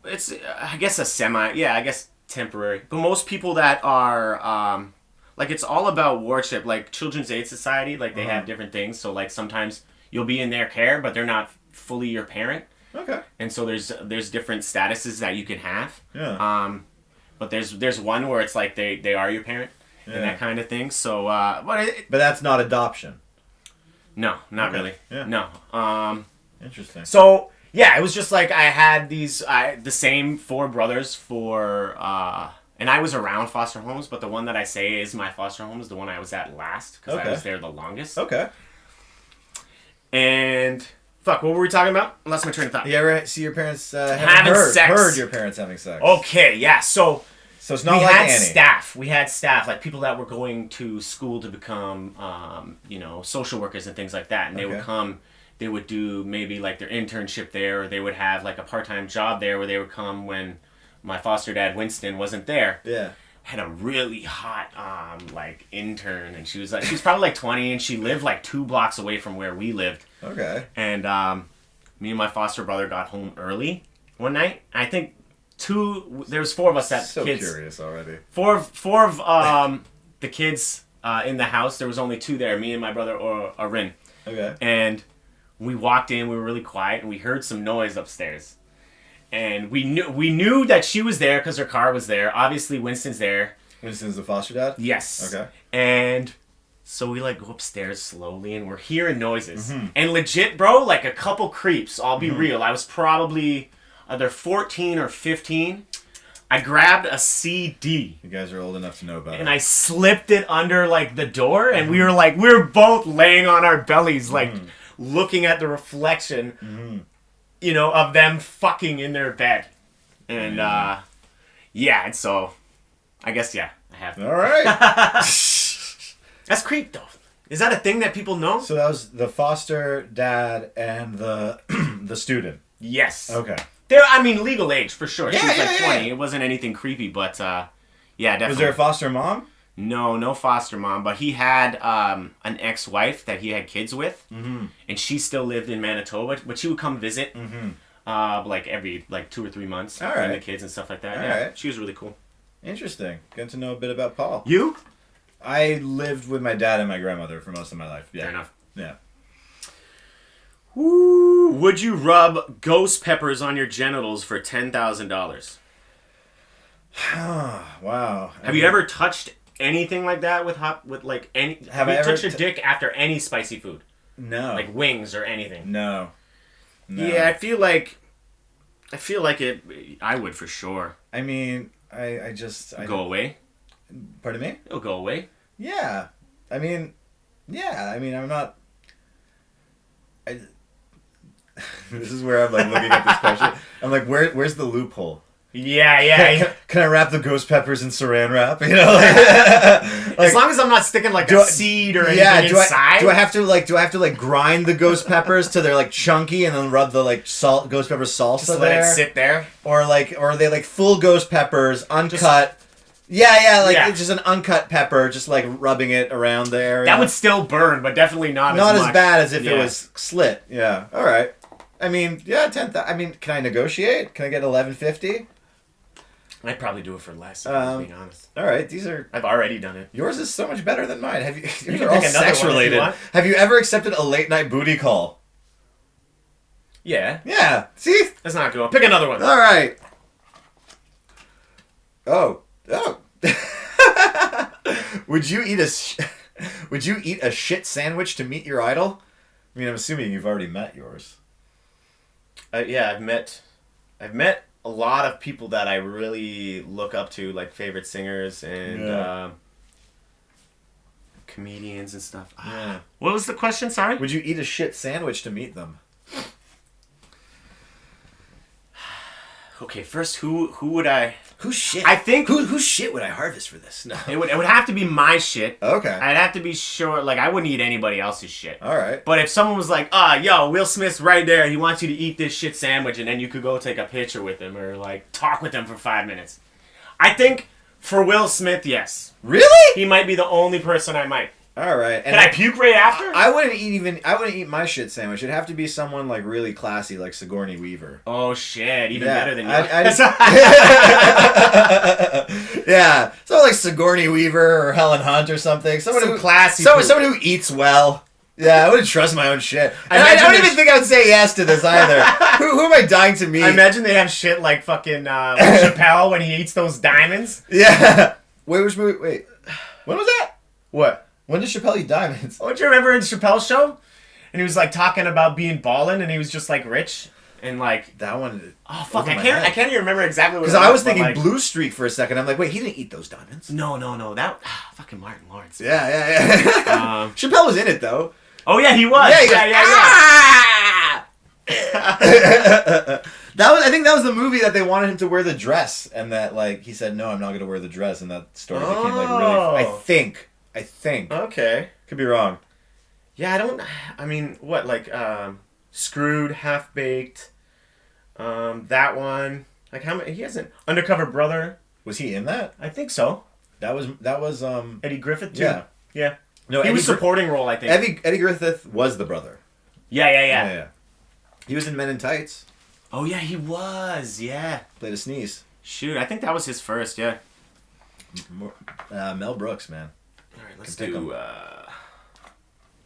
Speaker 1: It's I guess temporary. But most people that are like, it's all about wardship. Like, Children's Aid Society, like, they have different things. So, like, sometimes you'll be in their care, but they're not fully your parent.
Speaker 2: Okay.
Speaker 1: And so there's different statuses that you can have.
Speaker 2: Yeah.
Speaker 1: But there's one where it's like they are your parent and that kind of thing. So,
Speaker 2: but that's not adoption.
Speaker 1: No, not really.
Speaker 2: Yeah.
Speaker 1: No.
Speaker 2: Interesting.
Speaker 1: So, yeah, it was just like I had the same four brothers for... And I was around foster homes, but the one that I say is my foster home is the one I was at last, because I was there the longest.
Speaker 2: Okay.
Speaker 1: And, what were we talking about? I lost my train of thought.
Speaker 2: You ever see your parents heard your parents having sex?
Speaker 1: Okay, yeah, so
Speaker 2: it's not like Annie.
Speaker 1: We had staff, like people that were going to school to become, social workers and things like that, and they would come, they would do maybe like their internship there, or they would have like a part-time job there where they would come when... My foster dad, Winston, wasn't there.
Speaker 2: Yeah.
Speaker 1: Had a really hot, intern. And she was probably like 20, and she lived like 2 blocks away from where we lived.
Speaker 2: Okay.
Speaker 1: And me and my foster brother got home early one night. I think there was 4 of us that
Speaker 2: kids. So curious already.
Speaker 1: 4 of the kids in the house. There was only 2 there, me and my brother Arin.
Speaker 2: Okay.
Speaker 1: And we walked in. We were really quiet, and we heard some noise upstairs. And we knew that she was there because her car was there. Obviously, Winston's there.
Speaker 2: Winston's the foster dad?
Speaker 1: Yes.
Speaker 2: Okay.
Speaker 1: And so we like go upstairs slowly, and we're hearing noises. Mm-hmm. And legit, bro, like a couple creeps. I'll be real. I was probably either 14 or 15. I grabbed a CD.
Speaker 2: You guys are old enough to know about it.
Speaker 1: And I slipped it under like the door, and we were both laying on our bellies, like looking at the reflection, you know, of them fucking in their bed. And and so I guess I have.
Speaker 2: All right.
Speaker 1: That's creep though. Is that a thing that people know?
Speaker 2: So that was the foster dad and the the student.
Speaker 1: Yes.
Speaker 2: Okay.
Speaker 1: I mean, legal age for sure. She was like 20. It wasn't anything creepy, but definitely.
Speaker 2: Was there a foster mom?
Speaker 1: No foster mom. But he had an ex-wife that he had kids with, and she still lived in Manitoba. But she would come visit, like every 2 or 3 months, and the kids and stuff like that. All right. She was really cool.
Speaker 2: Interesting. Getting to know a bit about Paul.
Speaker 1: You?
Speaker 2: I lived with my dad and my grandmother for most of my life. Yeah.
Speaker 1: Fair enough.
Speaker 2: Yeah.
Speaker 1: Ooh, would you rub ghost peppers on your genitals for $10,000?
Speaker 2: Wow.
Speaker 1: Have you ever touched anything like that with any? Have you touched your dick after any spicy food?
Speaker 2: No.
Speaker 1: Like wings or anything?
Speaker 2: No.
Speaker 1: Yeah, I feel like it. I would for sure.
Speaker 2: I mean, I
Speaker 1: go away.
Speaker 2: Pardon me?
Speaker 1: It'll go away.
Speaker 2: Yeah. I mean, I'm not. This is where I'm like looking at this question. I'm like, where's the loophole?
Speaker 1: Yeah.
Speaker 2: Can I wrap the ghost peppers in saran wrap? You know,
Speaker 1: as long as I'm not sticking like a seed or anything inside.
Speaker 2: Do I have to grind the ghost peppers till they're like chunky and then rub the like ghost pepper salsa
Speaker 1: just let it sit there?
Speaker 2: Or are they like full ghost peppers, uncut? It's just an uncut pepper, just like rubbing it around the area.
Speaker 1: That would still burn, but definitely not
Speaker 2: as bad as if it was slit. Yeah. All right. I mean, 10,000. I mean, can I negotiate? Can I get $11.50?
Speaker 1: I'd probably do it for less, if I'm being honest.
Speaker 2: All right,
Speaker 1: I've already done it.
Speaker 2: Yours is so much better than mine. Yours
Speaker 1: are all sex related.
Speaker 2: Have you ever accepted a late night booty call?
Speaker 1: Yeah.
Speaker 2: Yeah. See?
Speaker 1: That's not good. Pick another one.
Speaker 2: All right. Oh. Would you eat a shit sandwich to meet your idol? I mean, I'm assuming you've already met yours.
Speaker 1: I've met a lot of people that I really look up to, like favorite singers and comedians and stuff.
Speaker 2: Yeah.
Speaker 1: What was the question? Sorry.
Speaker 2: Would you eat a shit sandwich to meet them?
Speaker 1: Okay, first, who would I?
Speaker 2: Who's shit?
Speaker 1: I think
Speaker 2: whose shit would I harvest for this? No.
Speaker 1: It would have to be my shit.
Speaker 2: Okay.
Speaker 1: I'd have to be sure. Like I wouldn't eat anybody else's shit.
Speaker 2: All right.
Speaker 1: But if someone was like, yo, Will Smith's right there. He wants you to eat this shit sandwich, and then you could go take a picture with him or like talk with him for 5 minutes. I think for Will Smith, yes.
Speaker 2: Really?
Speaker 1: He might be the only person I might.
Speaker 2: All right.
Speaker 1: Can I puke right after?
Speaker 2: I wouldn't eat my shit sandwich. It'd have to be someone like really classy, like Sigourney Weaver.
Speaker 1: Oh shit! Even better than you.
Speaker 2: Yeah, someone like Sigourney Weaver or Helen Hunt or something. Someone who
Speaker 1: classy.
Speaker 2: Someone who eats well. Yeah, I wouldn't trust my own shit. I don't even think I would say yes to this either. who am I dying to meet?
Speaker 1: I imagine they have shit like fucking Chappelle when he eats those diamonds.
Speaker 2: Yeah. Wait, which movie? Wait, when was that?
Speaker 1: What?
Speaker 2: When did Chappelle eat diamonds?
Speaker 1: Don't you remember in Chappelle's show? And he was like talking about being ballin', and he was just like rich and like
Speaker 2: that one.
Speaker 1: Oh fuck! I can't even remember exactly what.
Speaker 2: Because I was thinking Blue Streak for a second. I'm like, wait, he didn't eat those diamonds.
Speaker 1: No. That fucking Martin Lawrence.
Speaker 2: Yeah. Chappelle was in it though.
Speaker 1: Oh yeah, he was. Yeah.
Speaker 2: I think that was the movie that they wanted him to wear the dress, and that like he said no, I'm not going to wear the dress, and that story became like really. I think.
Speaker 1: Okay.
Speaker 2: Could be wrong.
Speaker 1: Yeah, I mean, what, like, Screwed, Half Baked, that one. Like, how many? He hasn't. Undercover Brother.
Speaker 2: Was he in that?
Speaker 1: I think so.
Speaker 2: That was
Speaker 1: Eddie Griffith, too. Yeah.
Speaker 2: No,
Speaker 1: he was supporting role, I think.
Speaker 2: Eddie Griffith was the brother.
Speaker 1: Yeah.
Speaker 2: He was in Men in Tights.
Speaker 1: Oh, yeah, he was. Yeah.
Speaker 2: Played a sneeze.
Speaker 1: Shoot, I think that was his first, yeah.
Speaker 2: Mel Brooks, man.
Speaker 1: All right, let's do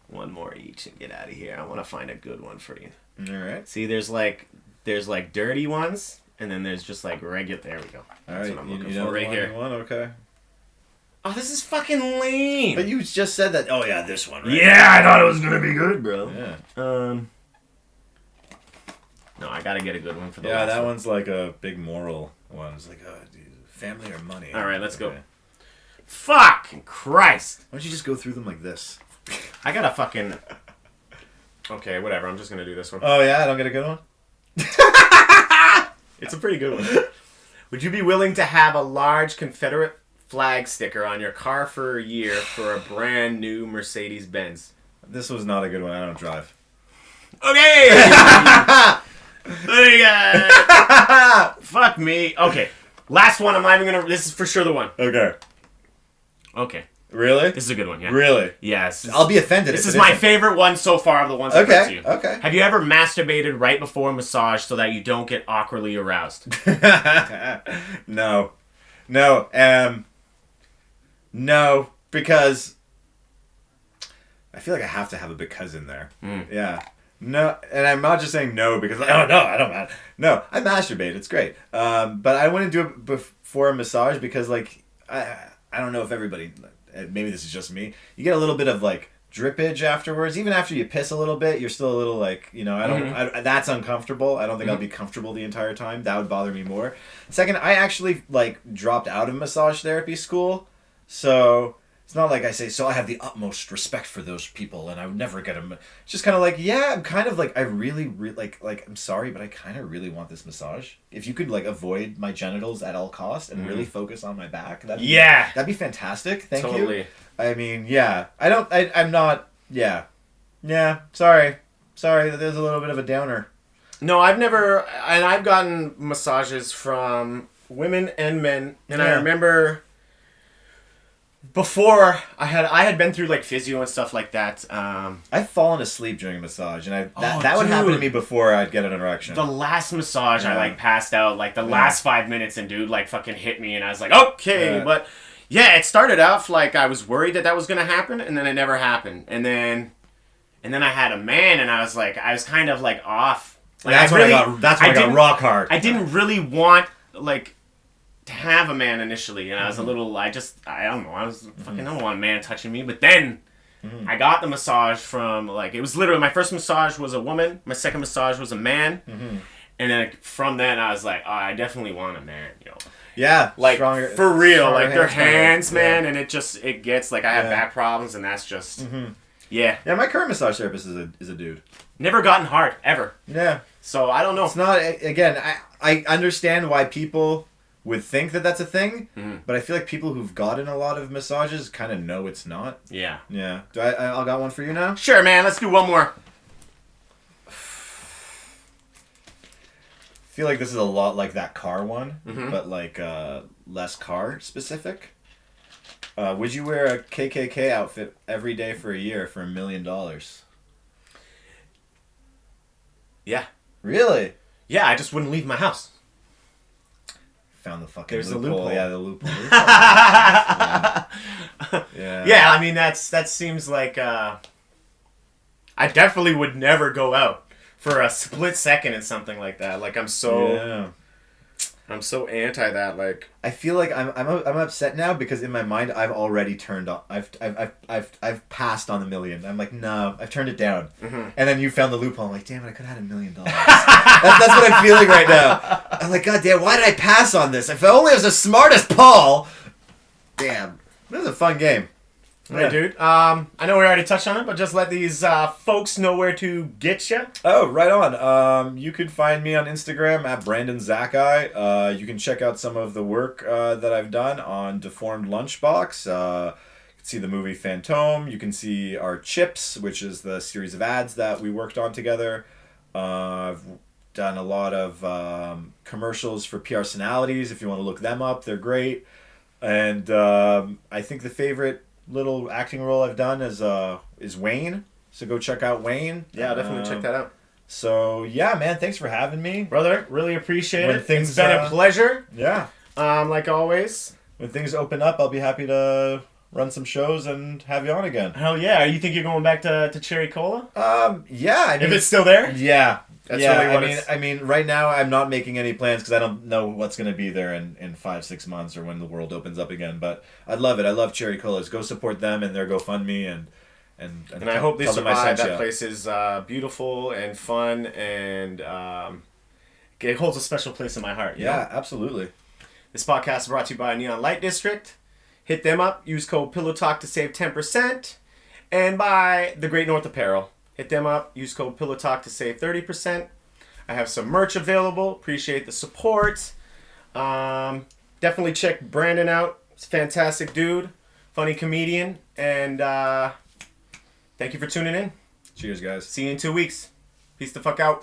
Speaker 1: one more each and get out of here. I want to find a good one for you.
Speaker 2: All right.
Speaker 1: See, there's like dirty ones, and then there's just like regular. There we go.
Speaker 2: That's what I'm looking for right here. One? Okay.
Speaker 1: Oh, this is fucking lame.
Speaker 2: But you just said that. Oh yeah, this one. Right?
Speaker 1: Yeah, I thought it was gonna be good, bro.
Speaker 2: Yeah.
Speaker 1: No, I gotta get a good one for the last
Speaker 2: one. Yeah, that
Speaker 1: one.
Speaker 2: one's like a big moral one. It's like, dude, family or money.
Speaker 1: All right, let's go. Fucking Christ!
Speaker 2: Why don't you just go through them like this?
Speaker 1: I gotta fucking. Okay, whatever. I'm just gonna do this one.
Speaker 2: Oh yeah, I don't get a good one.
Speaker 1: It's a pretty good one. Would you be willing to have a large Confederate flag sticker on your car for a year for a brand new Mercedes-Benz?
Speaker 2: This was not a good one. I don't drive.
Speaker 1: Okay! There you go. Fuck me. Okay. Last one. I'm not even gonna... This is for sure the one.
Speaker 2: Okay.
Speaker 1: Okay.
Speaker 2: Really?
Speaker 1: This is a good one, yeah.
Speaker 2: Really?
Speaker 1: Yes.
Speaker 2: I'll be offended.
Speaker 1: This is my favorite one so far of the ones I've put to you.
Speaker 2: Okay.
Speaker 1: Have you ever masturbated right before a massage so that you don't get awkwardly aroused?
Speaker 2: No. No, because I feel like I have to have a because in there. Yeah. No, and I'm not just saying no because I don't. No, I masturbate. It's great. But I wouldn't do it before a massage because like I don't know if everybody. Maybe this is just me. You get a little bit of like drippage afterwards. Even after you piss a little bit, you're still a little like, you know, that's uncomfortable. I don't think I'll be comfortable the entire time. That would bother me more. Second, I actually like dropped out of massage therapy school. So it's not like I say, so I have the utmost respect for those people and I would never get them. It's just kind of like, yeah, I'm kind of like, I really like, I'm sorry, but I kind of really want this massage. If you could like avoid my genitals at all costs and really focus on my back, that'd be fantastic. Thank you. I mean, yeah, I'm not, yeah, sorry, there's a little bit of a downer.
Speaker 1: No, I've gotten massages from women and men, and I remember... Before I had been through like physio and stuff like that.
Speaker 2: I've fallen asleep during a massage, and that would happen to me before I'd get an erection.
Speaker 1: The last massage, I like passed out like the last 5 minutes, and dude like fucking hit me, and I was like, okay, but yeah, it started off like I was worried that was gonna happen, and then it never happened, and then I had a man, and I was kind of like off. Like,
Speaker 2: that's when I got rock hard.
Speaker 1: I didn't really want like. To have a man initially, and I was a little, I don't know, I don't want a man touching me, but then I got the massage from, like, it was literally, my first massage was a woman, my second massage was a man, and then from then I was like, oh, I definitely want a man, yo.
Speaker 2: Yeah,
Speaker 1: like, for real, like, their hands, man, and it gets, like, I have back problems, and that's just, yeah.
Speaker 2: Yeah, my current massage therapist is a dude.
Speaker 1: Never gotten hard, ever.
Speaker 2: Yeah.
Speaker 1: So, I don't know.
Speaker 2: It's not, again, I understand why people... would think that that's a thing, but I feel like people who've gotten a lot of massages kind of know it's not.
Speaker 1: Yeah.
Speaker 2: Yeah. Do I got one for you now?
Speaker 1: Sure, man. Let's do one more.
Speaker 2: I feel like this is a lot like that car one, but like less car specific. Would you wear a KKK outfit every day for a year for $1 million?
Speaker 1: Yeah.
Speaker 2: Really?
Speaker 1: Yeah, I just wouldn't leave my house.
Speaker 2: Found the fucking
Speaker 1: There's
Speaker 2: loophole.
Speaker 1: a loophole.
Speaker 2: Yeah, the loophole. Yeah.
Speaker 1: Yeah, I mean that seems like I definitely would never go out for a split second in something like that. Like I'm so anti that. Like
Speaker 2: I feel like I'm upset now because in my mind I've already turned on. I've passed on the $1 million. I'm like, no, I've turned it down. And then you found the loophole. I'm like, damn it, I could have had $1 million. That's what I'm feeling right now. I'm like, God damn, why did I pass on this? If I only was as smart as Paul. Damn, this is a fun game.
Speaker 1: Hey, dude. I know we already touched on it, but just let these folks know where to get you.
Speaker 2: Oh, right on. You can find me on Instagram at Brandon Zakkai. You can check out some of the work that I've done on Deformed Lunchbox. You can see the movie Phantom. You can see our Chips, which is the series of ads that we worked on together. I've done a lot of commercials for Personalities. If you want to look them up, they're great. And I think the favorite little acting role I've done is Wayne. So go check out Wayne.
Speaker 1: Yeah, definitely check that out.
Speaker 2: So yeah, man, thanks for having me,
Speaker 1: brother. Really appreciate it. It's been a pleasure.
Speaker 2: Yeah.
Speaker 1: Like always.
Speaker 2: When things open up, I'll be happy to run some shows and have you on again.
Speaker 1: Hell yeah! You think you're going back to Cherry Cola?
Speaker 2: Yeah. I mean,
Speaker 1: if it's still there.
Speaker 2: Yeah.
Speaker 1: That's really what
Speaker 2: I mean, right now I'm not making any plans because I don't know what's going to be there in 5-6 months or when the world opens up again. But I'd love it. I love Cherry Colas. Go support them and their GoFundMe
Speaker 1: and I hope they survive. That place is beautiful and fun and it holds a special place in my heart.
Speaker 2: Yeah, absolutely.
Speaker 1: This podcast is brought to you by Neon Light District. Hit them up. Use code PillowTalk to save 10%. And by The Great North Apparel. Hit them up. Use code PillowTalk to save 30%. I have some merch available. Appreciate the support. Definitely check Brandon out. He's a fantastic dude. Funny comedian. And thank you for tuning in.
Speaker 2: Cheers, guys.
Speaker 1: See you in 2 weeks. Peace the fuck out.